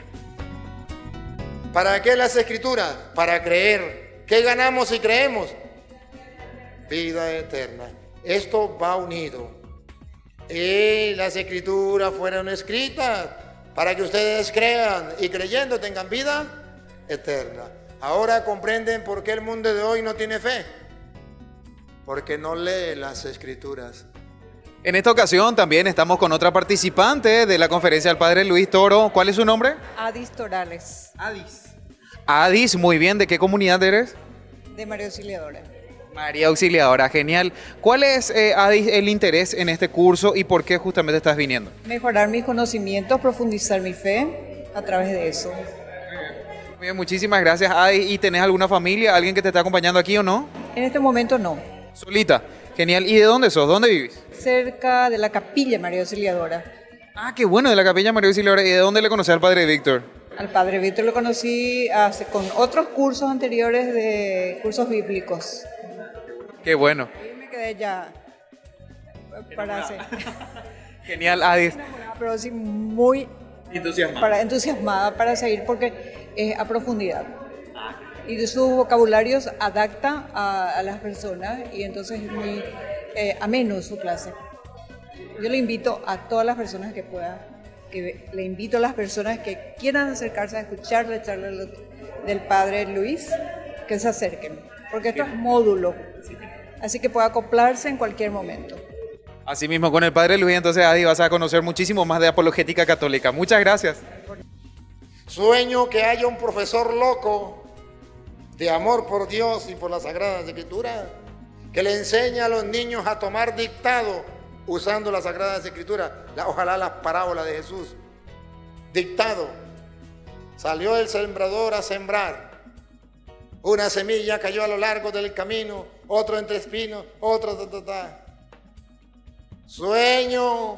¿Para qué las Escrituras? Para creer. ¿Qué ganamos si creemos? Vida eterna. Esto va unido. Y las Escrituras fueron escritas para que ustedes crean y creyendo tengan vida eterna. Ahora comprenden por qué el mundo de hoy no tiene fe. Porque no lee las Escrituras. En esta ocasión también estamos con otra participante de la conferencia del padre Luis Toro. ¿Cuál es su nombre? Adis Torales, Adis, muy bien. ¿De qué comunidad eres? de María Auxiliadora. María Auxiliadora, genial. ¿Cuál es, Adis, el interés en este curso y por qué justamente estás viniendo? Mejorar mis conocimientos, profundizar mi fe a través de eso. Muy bien, muchísimas gracias, Adis. ¿Y tenés alguna familia, alguien que te está acompañando aquí o no? En este momento no. Solita, genial. ¿Y de dónde sos? ¿Dónde vivís? Cerca de la capilla María Auxiliadora. Ah, qué bueno, de la Capilla María Auxiliadora. ¿Y de dónde le conoces al padre Víctor? Al padre Víctor lo conocí con otros cursos anteriores de cursos bíblicos. Qué bueno. Y me quedé ya para hacer. Genial, Adis. Pero sí muy Entusiasmado. entusiasmada para seguir porque es a profundidad. Y su vocabulario se adapta a las personas y entonces es muy ameno su clase. Yo le invito a todas las personas que puedan, le invito a las personas que quieran acercarse a escuchar la charla del padre Luis, que se acerquen, porque esto es módulo, así que puede acoplarse en cualquier momento. Así mismo, con el padre Luis, entonces, Adi, vas a conocer muchísimo más de apologética católica. Muchas gracias. Sueño que haya un profesor loco de amor por Dios y por las Sagradas Escrituras, que le enseñe a los niños a tomar dictado usando las Sagradas Escrituras, ojalá las parábolas de Jesús. Dictado. Salió el sembrador a sembrar. Una semilla cayó a lo largo del camino, otro entre espinos, otro Sueño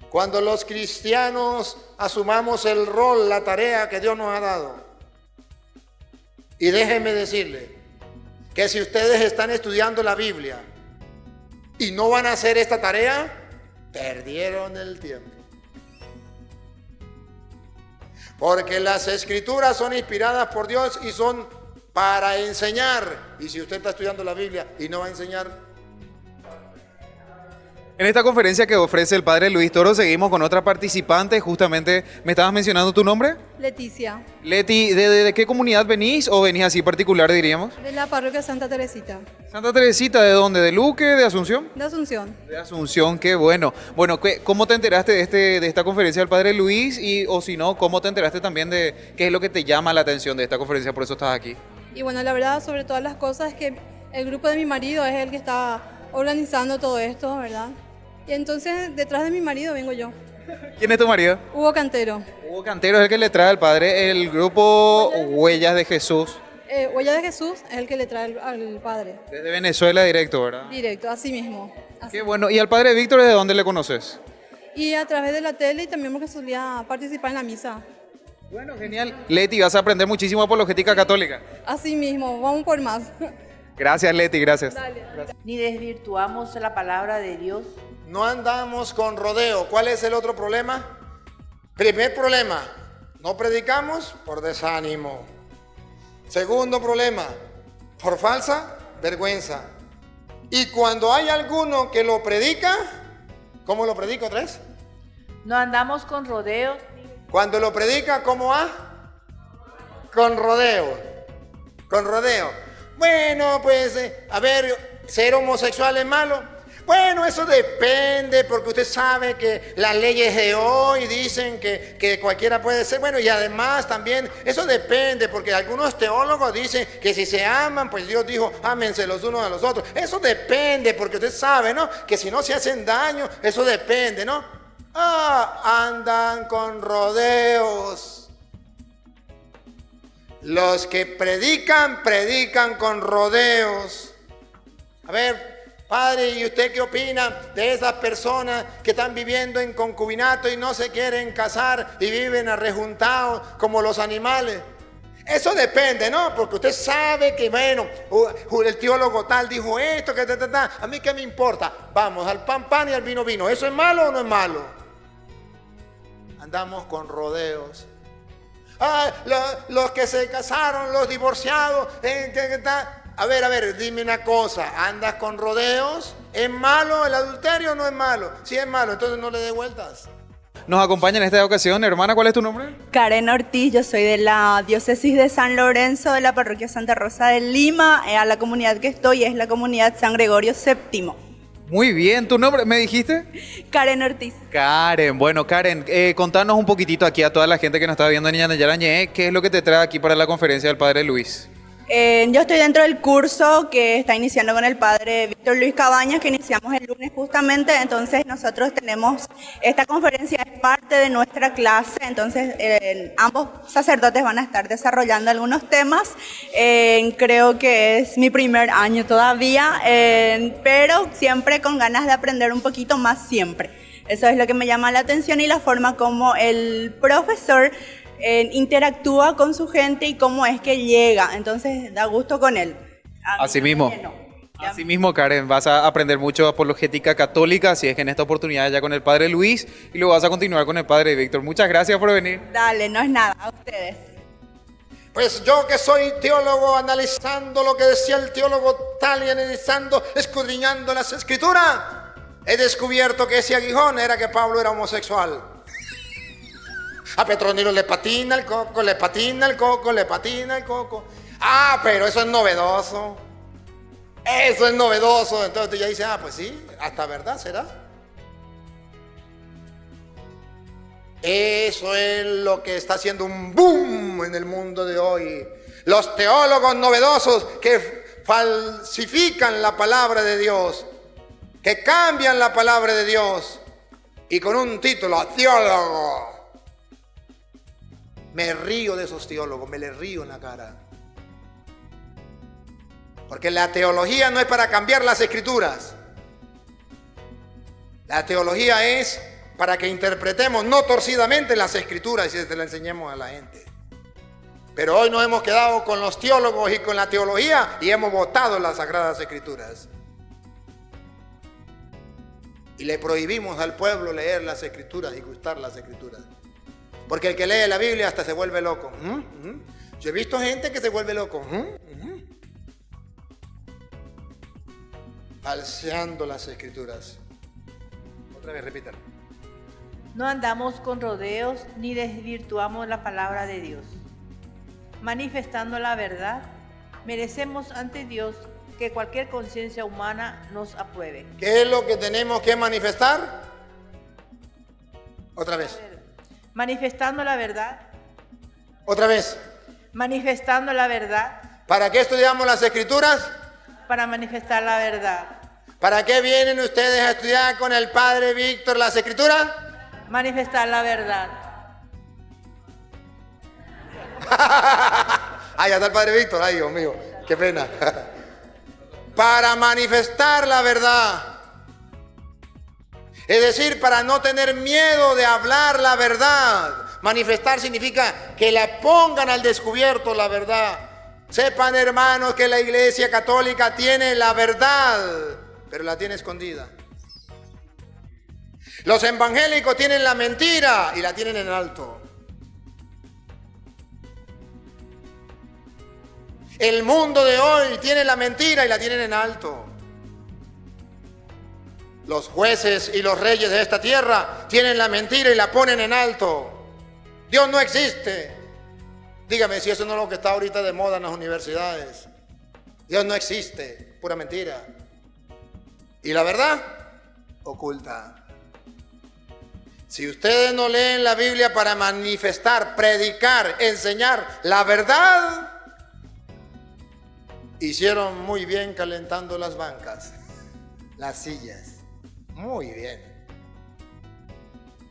cuando los cristianos asumamos el rol, la tarea que Dios nos ha dado. Y déjenme decirle que si ustedes están estudiando la Biblia y no van a hacer esta tarea, perdieron el tiempo. Porque las Escrituras son inspiradas por Dios y son para enseñar. Y si usted está estudiando la Biblia y no va a enseñar. En esta conferencia que ofrece el padre Luis Toro, seguimos con otra participante. Justamente, ¿me estabas mencionando tu nombre? Leticia, Leti, ¿de qué comunidad venís o venís así particular, diríamos? de la parroquia Santa Teresita, Santa Teresita, ¿de dónde? ¿De Luque? ¿De Asunción? de Asunción. De Asunción, qué bueno. Bueno, ¿cómo te enteraste de esta conferencia del padre Luis? O si no, ¿cómo te enteraste también de qué es lo que te llama la atención de esta conferencia? Por eso estás aquí. Y bueno, la verdad, sobre todas las cosas, es que el grupo de mi marido es el que está organizando todo esto, ¿verdad? Y entonces, detrás de mi marido vengo yo, ¿Quién es tu marido? Hugo Cantero. Hugo Cantero es el que le trae al padre el grupo Huellas de Jesús. Huella de Jesús es el que le trae al padre. Desde Venezuela directo, ¿verdad? Directo, así mismo. Así. Qué bueno. ¿Y al padre Víctor desde dónde le conoces? Y a través de la tele y también porque solía participar en la misa. Bueno, genial. Leti, vas a aprender muchísimo apologética católica. Así mismo, vamos por más. Gracias, Leti, gracias. Dale. Ni desvirtuamos la palabra de Dios. No andamos con rodeo. ¿Cuál es el otro problema? Primer problema, no predicamos por desánimo. Segundo problema, por falsa vergüenza. Y cuando hay alguno que lo predica, ¿cómo lo predica otra vez? No andamos con rodeos. Cuando lo predica, ¿cómo va? Con rodeo. Con rodeo. Bueno, pues, a ver, ¿ser homosexual es malo? Bueno, eso depende, porque usted sabe que las leyes de hoy dicen que cualquiera puede ser. Bueno, y además también, eso depende, porque algunos teólogos dicen que si se aman, pues Dios dijo, ámense los unos a los otros. Eso depende, porque usted sabe, ¿no? Que si no se hacen daño, eso depende, ¿no? Andan con rodeos. Los que predican, predican con rodeos. A ver, padre, ¿y usted qué opina de esas personas que están viviendo en concubinato y no se quieren casar y viven arrejuntados como los animales? Eso depende, ¿no? Porque usted sabe que, bueno, el teólogo tal dijo esto, que a mí qué me importa. Vamos, al pan pan y al vino vino. ¿Eso es malo o no es malo? Andamos con rodeos. Los que se casaron, los divorciados. A ver, dime una cosa. ¿Andas con rodeos? ¿Es malo el adulterio o no es malo? Si es malo, entonces no le dé vueltas. Nos acompaña en esta ocasión, hermana, ¿cuál es tu nombre? Karen Ortiz, yo soy de la diócesis de San Lorenzo, de la parroquia Santa Rosa de Lima. A la comunidad que estoy es la comunidad San Gregorio VII. Muy bien, ¿tu nombre me dijiste? Karen Ortiz. Karen, bueno Karen, contanos un poquito aquí a toda la gente que nos está viendo en Ñandayarañé, ¿qué es lo que te trae aquí para la conferencia del Padre Luis? Yo estoy dentro del curso que está iniciando con el Padre Víctor Luis Cabañas, que iniciamos el lunes justamente. Entonces nosotros tenemos, esta conferencia es parte de nuestra clase, entonces ambos sacerdotes van a estar desarrollando algunos temas. Creo que es mi primer año todavía, pero siempre con ganas de aprender un poquito más siempre. Eso es lo que me llama la atención y la forma como el profesor interactúa con su gente y cómo es que llega, entonces da gusto con él. Así mismo, Karen, vas a aprender mucho apologética católica, así es que en esta oportunidad ya con el Padre Luis y luego vas a continuar con el Padre Víctor. Muchas gracias por venir. Dale, no es nada, a ustedes. Pues yo que soy teólogo, analizando lo que decía el teólogo tal y analizando, escudriñando las escrituras, he descubierto que ese aguijón era que Pablo era homosexual. A Petronilo le patina el coco, le patina el coco, le patina el coco. Pero eso es novedoso. Eso es novedoso. Entonces tú ya dices, pues sí, hasta verdad será. Eso es lo que está haciendo un boom en el mundo de hoy. Los teólogos novedosos que falsifican la palabra de Dios, que cambian la palabra de Dios y con un título, teólogo. Me río de esos teólogos, me les río en la cara. Porque la teología no es para cambiar las escrituras. La teología es para que interpretemos no torcidamente las escrituras y se las enseñemos a la gente. Pero hoy nos hemos quedado con los teólogos y con la teología y hemos botado las sagradas escrituras. Y le prohibimos al pueblo leer las escrituras y gustar las escrituras. Porque el que lee la Biblia hasta se vuelve loco. Yo he visto gente que se vuelve loco. Falseando las escrituras. Otra vez, repítalo. No andamos con rodeos ni desvirtuamos la palabra de Dios. Manifestando la verdad, merecemos ante Dios que cualquier conciencia humana nos apruebe. ¿Qué es lo que tenemos que manifestar? Otra vez. Manifestando la verdad. Otra vez. Manifestando la verdad. ¿Para qué estudiamos las escrituras? Para manifestar la verdad. ¿Para qué vienen ustedes a estudiar con el Padre Víctor las escrituras? Manifestar la verdad. Ya está el Padre Víctor. Ay, Dios mío, qué pena. Para manifestar la verdad. Es decir, para no tener miedo de hablar la verdad. Manifestar significa que la pongan al descubierto la verdad. Sepan, hermanos, que la Iglesia Católica tiene la verdad, pero la tiene escondida. Los evangélicos tienen la mentira y la tienen en alto. El mundo de hoy tiene la mentira y la tienen en alto. Los jueces y los reyes de esta tierra tienen la mentira y la ponen en alto. Dios no existe. Dígame si eso no es lo que está ahorita de moda en las universidades. Dios no existe, pura mentira. Y la verdad, oculta. Si ustedes no leen la Biblia para manifestar, predicar, enseñar la verdad, hicieron muy bien calentando las bancas, las sillas. Muy bien.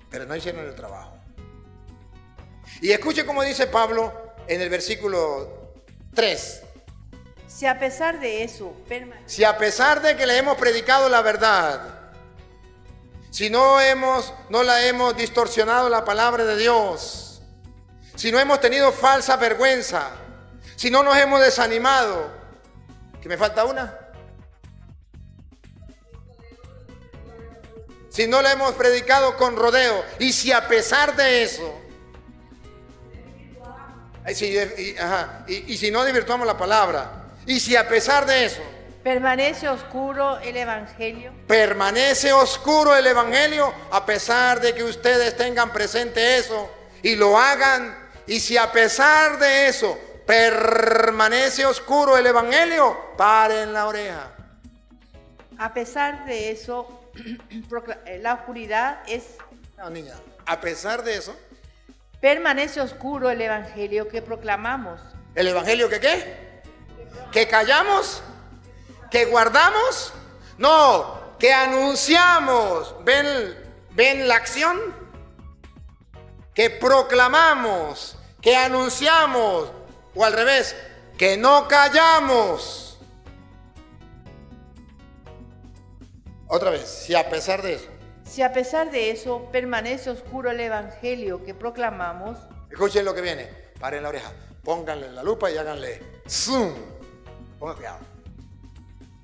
Pero no hicieron el trabajo. Y escuche cómo dice Pablo en el versículo 3. Si a pesar de eso Si a pesar de que le hemos predicado la verdad, si no la hemos distorsionado la palabra de Dios, si no hemos tenido falsa vergüenza, si no nos hemos desanimado, ¿que me falta una? Si no la hemos predicado con rodeo, y si a pesar de eso, y si no desvirtuamos la palabra, y si a pesar de eso permanece oscuro el Evangelio, a pesar de que ustedes tengan presente eso y lo hagan, y si a pesar de eso permanece oscuro el Evangelio, paren la oreja. a pesar de eso, la oscuridad es... No, niña, a pesar de eso, permanece oscuro el Evangelio que proclamamos. ¿el Evangelio que qué? ¿Que callamos? ¿Que guardamos? No, que anunciamos. ¿Ven la acción? Que proclamamos, que anunciamos, o al revés, que no callamos. Otra vez, si a pesar de eso. Si a pesar de eso permanece oscuro el Evangelio que proclamamos. Escuchen lo que viene, paren la oreja, pónganle la lupa y háganle zoom. Pongan cuidado.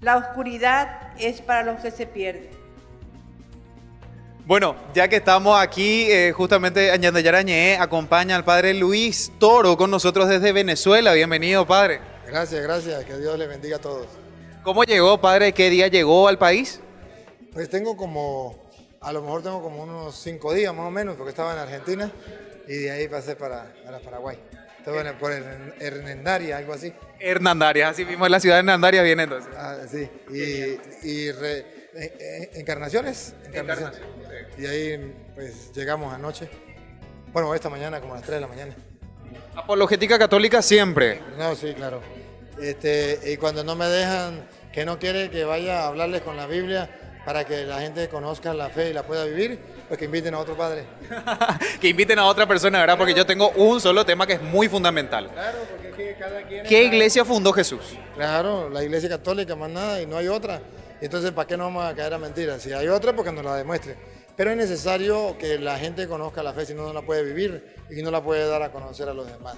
La oscuridad es para los que se pierden. Bueno, ya que estamos aquí, justamente en Yandayarañé, acompaña al padre Luis Toro con nosotros desde Venezuela. Bienvenido, padre. Gracias, que Dios les bendiga a todos. ¿Cómo llegó, padre? ¿Qué día llegó al país? Pues a lo mejor tengo como unos 5 días más o menos, porque estaba en Argentina y de ahí pasé para Paraguay. Estaba por Hernandaria, algo así. Hernandaria, así mismo en la ciudad de Hernandaria viene entonces. Ah, sí, Encarnaciones. Y ahí pues llegamos anoche. Bueno, esta mañana como a las 3 de la mañana. Apologética católica siempre. No, sí, claro. Y cuando no me dejan, que no quiere que vaya a hablarles con la Biblia para que la gente conozca la fe y la pueda vivir, pues que inviten a otro padre. Que inviten a otra persona, ¿verdad? Porque yo tengo un solo tema que es muy fundamental. Claro, porque cada quien... ¿Qué iglesia fundó Jesús? Claro, la iglesia católica, más nada, y no hay otra. Entonces, ¿para qué nos vamos a caer a mentiras? Si hay otra, porque nos la demuestre. Pero es necesario que la gente conozca la fe, si no, no la puede vivir y no la puede dar a conocer a los demás.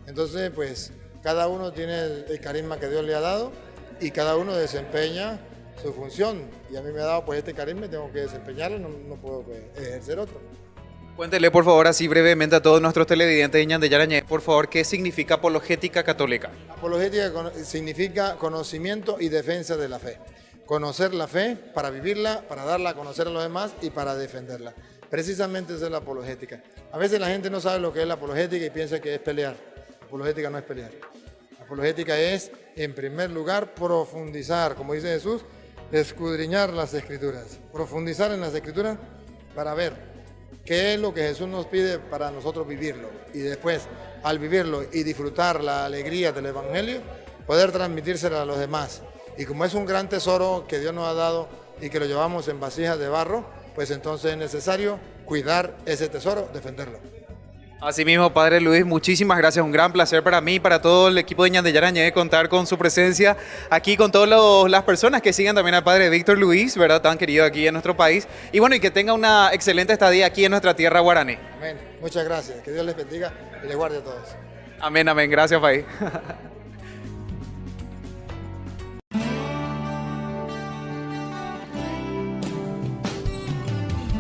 Entonces, pues, cada uno tiene el carisma que Dios le ha dado y cada uno desempeña su función. Y a mí me ha dado pues este carisma y tengo que desempeñarlo, no puedo pues, ejercer otro. Cuéntele, por favor, así brevemente a todos nuestros televidentes de Ñandeyarañé, por favor, ¿qué significa apologética católica? Apologética significa conocimiento y defensa de la fe. Conocer la fe para vivirla, para darla a conocer a los demás y para defenderla. Precisamente esa es la apologética. A veces la gente no sabe lo que es la apologética y piensa que es pelear. Apologética no es pelear. Apologética es, en primer lugar, profundizar, como dice Jesús, escudriñar las Escrituras. Profundizar en las Escrituras para ver qué es lo que Jesús nos pide para nosotros vivirlo. Y después, al vivirlo y disfrutar la alegría del Evangelio, poder transmitírsela a los demás. Y como es un gran tesoro que Dios nos ha dado y que lo llevamos en vasijas de barro, pues entonces es necesario cuidar ese tesoro, defenderlo. Asimismo, padre Luis, muchísimas gracias. Un gran placer para mí y para todo el equipo de Ñandeyarañé contar con su presencia aquí con todas las personas que siguen también al padre Víctor Luis, ¿verdad? Tan querido aquí en nuestro país. Y bueno, y que tenga una excelente estadía aquí en nuestra tierra guaraní. Amén. Muchas gracias. Que Dios les bendiga y les guarde a todos. Amén, amén. Gracias, país.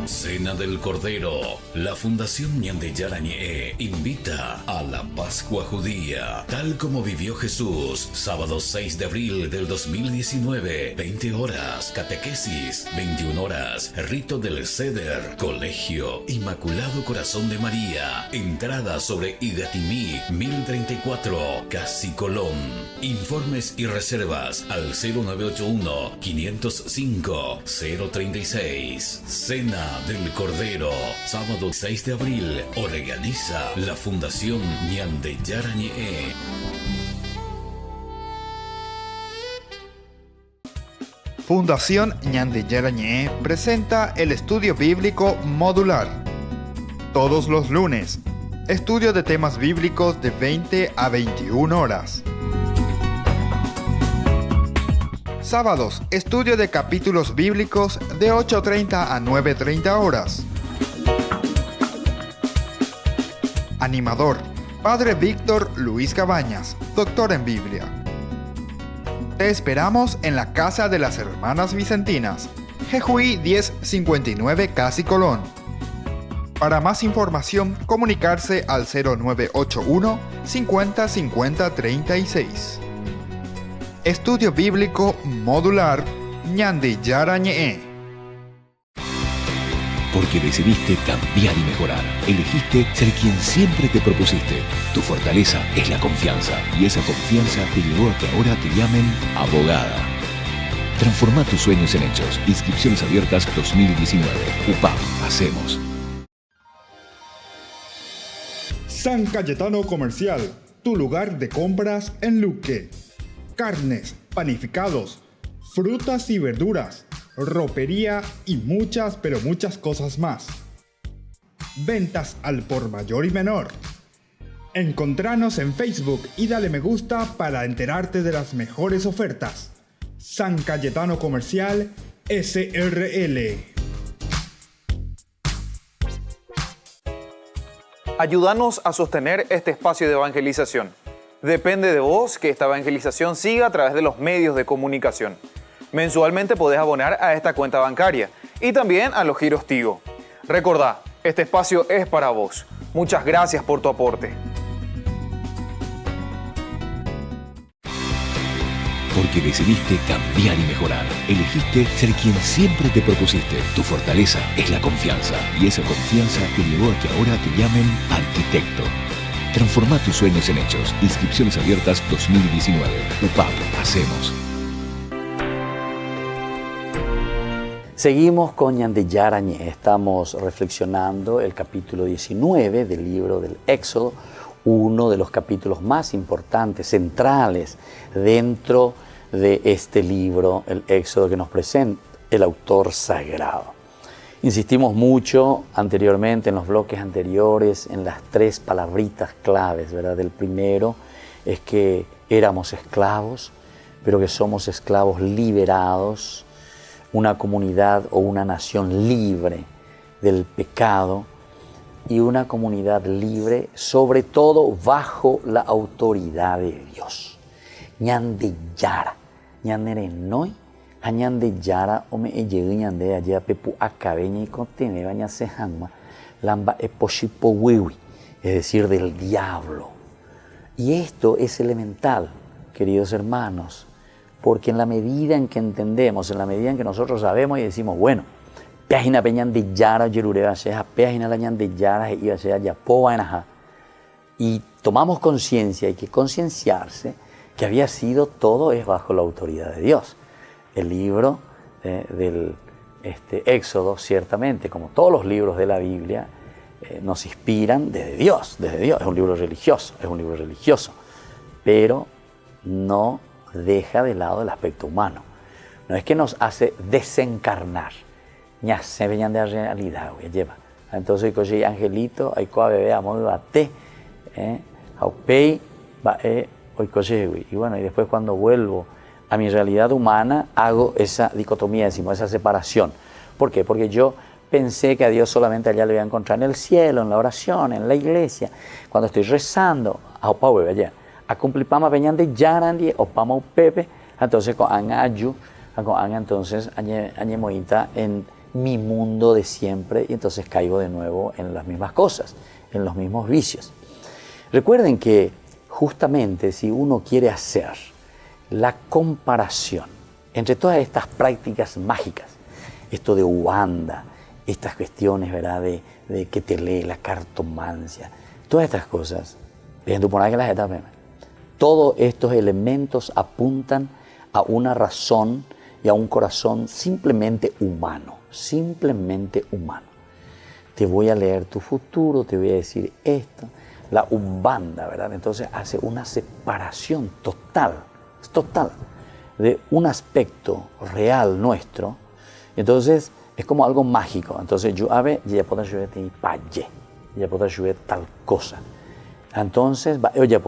Cena del Cordero. La Fundación Ñandeyarañé invita a la Pascua Judía, tal como vivió Jesús, sábado 6 de abril del 2019, 20 horas, catequesis, 21 horas, rito del Seder, colegio, Inmaculado Corazón de María, entrada sobre Igatimí, 1034, Casi Colón. Informes y reservas al 0981-505-036. Cena del Cordero, sábado 6 de abril, organiza la Fundación Ñandeyarañé. Fundación Ñandeyarañé presenta el estudio bíblico modular. Todos los lunes, Estudio de temas bíblicos de 20 a 21 horas. Sábados, estudio de capítulos bíblicos de 8:30 a 9:30 horas. Animador, Padre Víctor Luis Cabañas, doctor en Biblia. Te esperamos en la Casa de las Hermanas Vicentinas, Jejuí 1059 Casi Colón. Para más información, comunicarse al 0981 50 50 36. Estudio Bíblico Modular Ñande Yarañe. Porque decidiste cambiar y mejorar. Elegiste ser quien siempre te propusiste. Tu fortaleza es la confianza. Y esa confianza te llevó a que ahora te llamen abogada. Transforma tus sueños en hechos. Inscripciones abiertas 2019. UPAP. Hacemos. San Cayetano Comercial, tu lugar de compras en Luque. Carnes, panificados, frutas y verduras, ropería y muchas, pero muchas cosas más. Ventas al por mayor y menor. Encontranos en Facebook y dale me gusta para enterarte de las mejores ofertas. San Cayetano Comercial SRL. Ayúdanos a sostener este espacio de evangelización. Depende de vos que esta evangelización siga a través de los medios de comunicación. Mensualmente podés abonar a esta cuenta bancaria y también a los giros Tigo. Recordá, este espacio es para vos. Muchas gracias por tu aporte. Porque decidiste cambiar y mejorar. Elegiste ser quien siempre te propusiste. Tu fortaleza es la confianza. Y esa confianza te llevó a que ahora te llamen arquitecto. Transforma tus sueños en hechos. Inscripciones abiertas 2019. UPAP. Hacemos. Seguimos con Ñande Yarañe. Estamos reflexionando el capítulo 19 del libro del Éxodo, uno de los capítulos más importantes, centrales dentro de este libro, el Éxodo, que nos presenta el autor sagrado. Insistimos mucho anteriormente, en los bloques anteriores, en las tres palabritas claves, ¿verdad? El primero es que éramos esclavos, pero que somos esclavos liberados, una comunidad o una nación libre del pecado y una comunidad libre, sobre todo bajo la autoridad de Dios. Ñande Yara, ñande noi, a ñande Yara o me llegué ñande allá pepu acabeña y contene baña sejama lamba eposhipo wiwi, es decir, del diablo. Y esto es elemental, queridos hermanos, porque en la medida en que entendemos, en la medida en que nosotros sabemos y decimos, bueno, Peajina peñan de Yara, Yerureba Sheja, Peajina la ñan de Yara, Iba Sheja, Yapoba Enaja. Y tomamos conciencia, hay que concienciarse que había sido todo es bajo la autoridad de Dios. El libro del Éxodo, ciertamente, como todos los libros de la Biblia, nos inspiran desde Dios, Es un libro religioso, pero no deja de lado el aspecto humano. No es que nos hace desencarnar. Ya se venían de la realidad, lleva. Entonces, coche angelito, hay coa bebé, amor, bate, aupei, y bueno, y después cuando vuelvo a mi realidad humana, hago esa dicotomía, decimos, esa separación. ¿Por qué? Porque yo pensé que a Dios solamente allá le voy a encontrar en el cielo, en la oración, en la iglesia, cuando estoy rezando, allá. A cumplir pama venían de Yarandi o pama pepe, entonces con añayu, entonces añemoita en mi mundo de siempre y entonces caigo de nuevo en las mismas cosas, en los mismos vicios. Recuerden que justamente si uno quiere hacer la comparación entre todas estas prácticas mágicas, esto de Uanda, estas cuestiones, ¿verdad?, de que te lee la cartomancia, todas estas cosas, todos estos elementos apuntan a una razón y a un corazón simplemente humano. Te voy a leer tu futuro, te voy a decir esto. La Umbanda, ¿verdad? Entonces hace una separación total de un aspecto real nuestro. Entonces es como algo mágico. Entonces yo ya puedo paye. ya puedo ayudar tal cosa. Entonces, oye,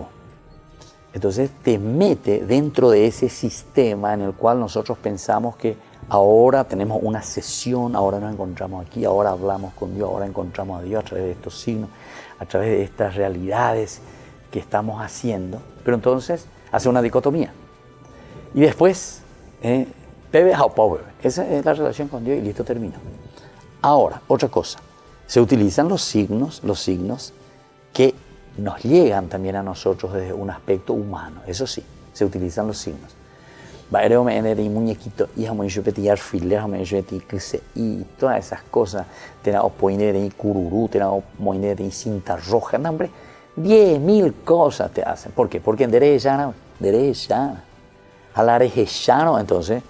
entonces te mete dentro de ese sistema en el cual nosotros pensamos que ahora tenemos una sesión, ahora nos encontramos aquí, ahora hablamos con Dios, ahora encontramos a Dios a través de estos signos, a través de estas realidades que estamos haciendo. Pero entonces hace una dicotomía. Y después, bebe o pobre. Esa es la relación con Dios y listo, termina. Ahora, otra cosa. Se utilizan los signos que nos llegan también a nosotros desde un aspecto humano. Eso sí, se utilizan los signos. Y muñequito, y todas esas cosas, tenemos poiner y cururú, tenemos poiner y cinta roja, no, hombre, 10.000 cosas te hacen. ¿Por qué? Porque en derecha, al arejellano, entonces,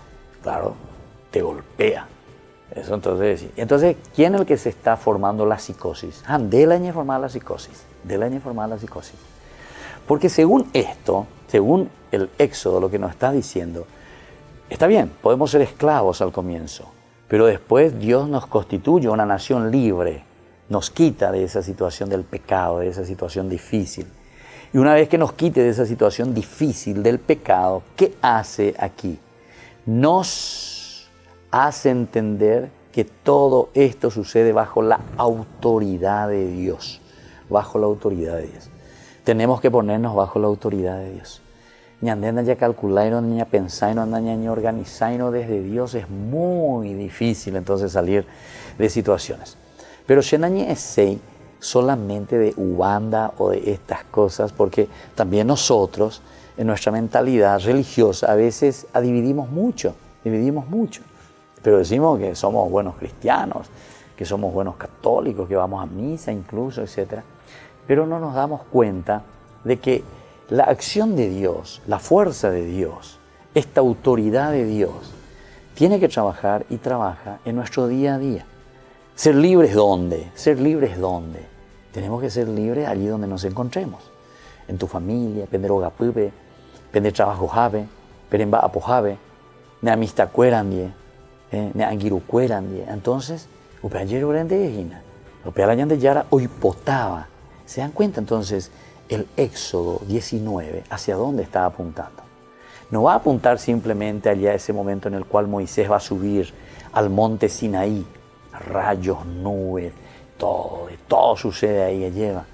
claro, te golpea. Eso entonces, ¿quién es el que se está formando la psicosis? De la formar la psicosis. Porque según esto, según el Éxodo, lo que nos está diciendo, está bien, podemos ser esclavos al comienzo, pero después Dios nos constituye una nación libre, nos quita de esa situación del pecado, de esa situación difícil. Y una vez que nos quite de esa situación difícil del pecado, ¿qué hace aquí? Nos hace entender que todo esto sucede bajo la autoridad de Dios. Bajo la autoridad de Dios. Tenemos que ponernos bajo la autoridad de Dios. Ñandena ya calcular, ni pensar, ni organizar desde Dios es muy difícil entonces salir de situaciones. Pero Shenañe es solamente de Ubanda o de estas cosas, porque también nosotros, en nuestra mentalidad religiosa, a veces dividimos mucho, pero decimos que somos buenos cristianos, que somos buenos católicos, que vamos a misa incluso, etc. Pero no nos damos cuenta de que la acción de Dios, la fuerza de Dios, esta autoridad de Dios, tiene que trabajar y trabaja en nuestro día a día. ¿Ser libres dónde? Tenemos que ser libres allí donde nos encontremos. En tu familia, penderoga pupe, pende trabajo jave, peremba apojave, ne amistad cuerandie, ne angiru cuerandie. Entonces, upeayer urende egina, upealayan de yara hoy potaba. ¿Se dan cuenta entonces el Éxodo 19 hacia dónde está apuntando? No va a apuntar simplemente allá a ese momento en el cual Moisés va a subir al monte Sinaí, rayos, nubes, todo sucede ahí, lleva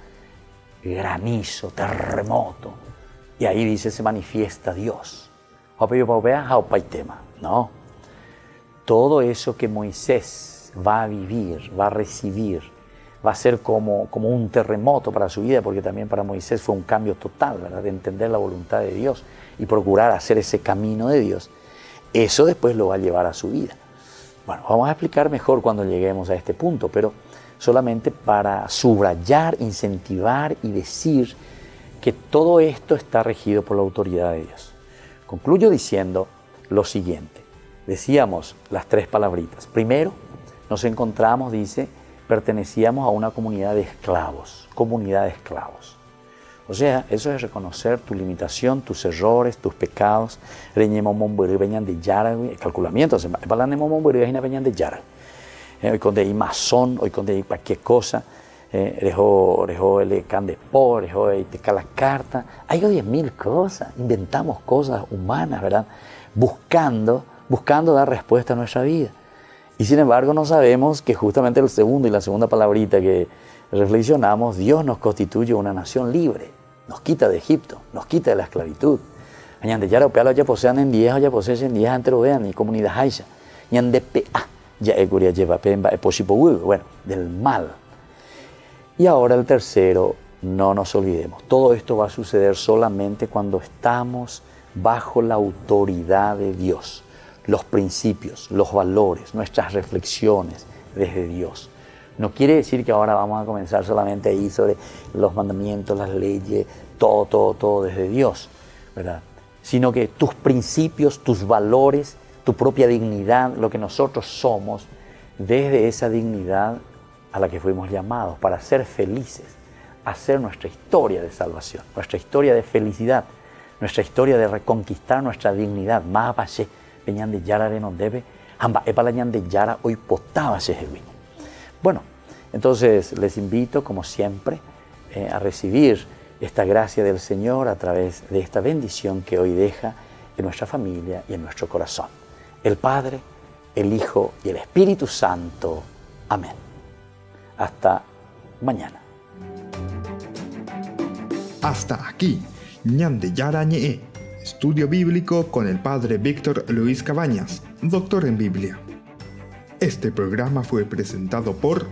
granizo, terremoto, y ahí dice se manifiesta Dios. No, todo eso que Moisés va a vivir, va a recibir, va a ser como un terremoto para su vida, porque también para Moisés fue un cambio total, ¿verdad? De entender la voluntad de Dios y procurar hacer ese camino de Dios. Eso después lo va a llevar a su vida. Bueno, vamos a explicar mejor cuando lleguemos a este punto, pero solamente para subrayar, incentivar y decir que todo esto está regido por la autoridad de Dios. Concluyo diciendo lo siguiente. Decíamos las tres palabritas. Primero, nos encontramos, dice, pertenecíamos a una comunidad de esclavos. O sea, eso es reconocer tu limitación, tus errores, tus pecados. El calculamiento, hoy con de masón, hoy con de cualquier cosa, rejo el candespor, rejo el la carta. Hay 10.000 cosas, inventamos cosas humanas, ¿verdad? Buscando dar respuesta a nuestra vida. Y sin embargo no sabemos que justamente el segundo y la segunda palabrita que reflexionamos, Dios nos constituye una nación libre, nos quita de Egipto, nos quita de la esclavitud. Añande ya opea ya posean en 10 o ya poseen 10 antes lo vean y comunidad haisha. Añande pa ya ecuria lleva pemba eposipo bueno, del mal. Y ahora el tercero, no nos olvidemos, todo esto va a suceder solamente cuando estamos bajo la autoridad de Dios. Los principios, los valores, nuestras reflexiones desde Dios. No quiere decir que ahora vamos a comenzar solamente ahí sobre los mandamientos, las leyes, todo desde Dios, ¿verdad? Sino que tus principios, tus valores, tu propia dignidad, lo que nosotros somos, desde esa dignidad a la que fuimos llamados para ser felices, hacer nuestra historia de salvación, nuestra historia de felicidad, nuestra historia de reconquistar nuestra dignidad. Más apache, peñan de yara de no debe, amba epalañan de yara hoy potaba ese. Bueno, Entonces les invito, como siempre, a recibir esta gracia del Señor a través de esta bendición que hoy deja en nuestra familia y en nuestro corazón. El Padre, el Hijo y el Espíritu Santo. Amén. Hasta mañana. Hasta aquí, Ñande Yara Ñe, estudio bíblico con el Padre Víctor Luis Cabañas, doctor en Biblia. Este programa fue presentado por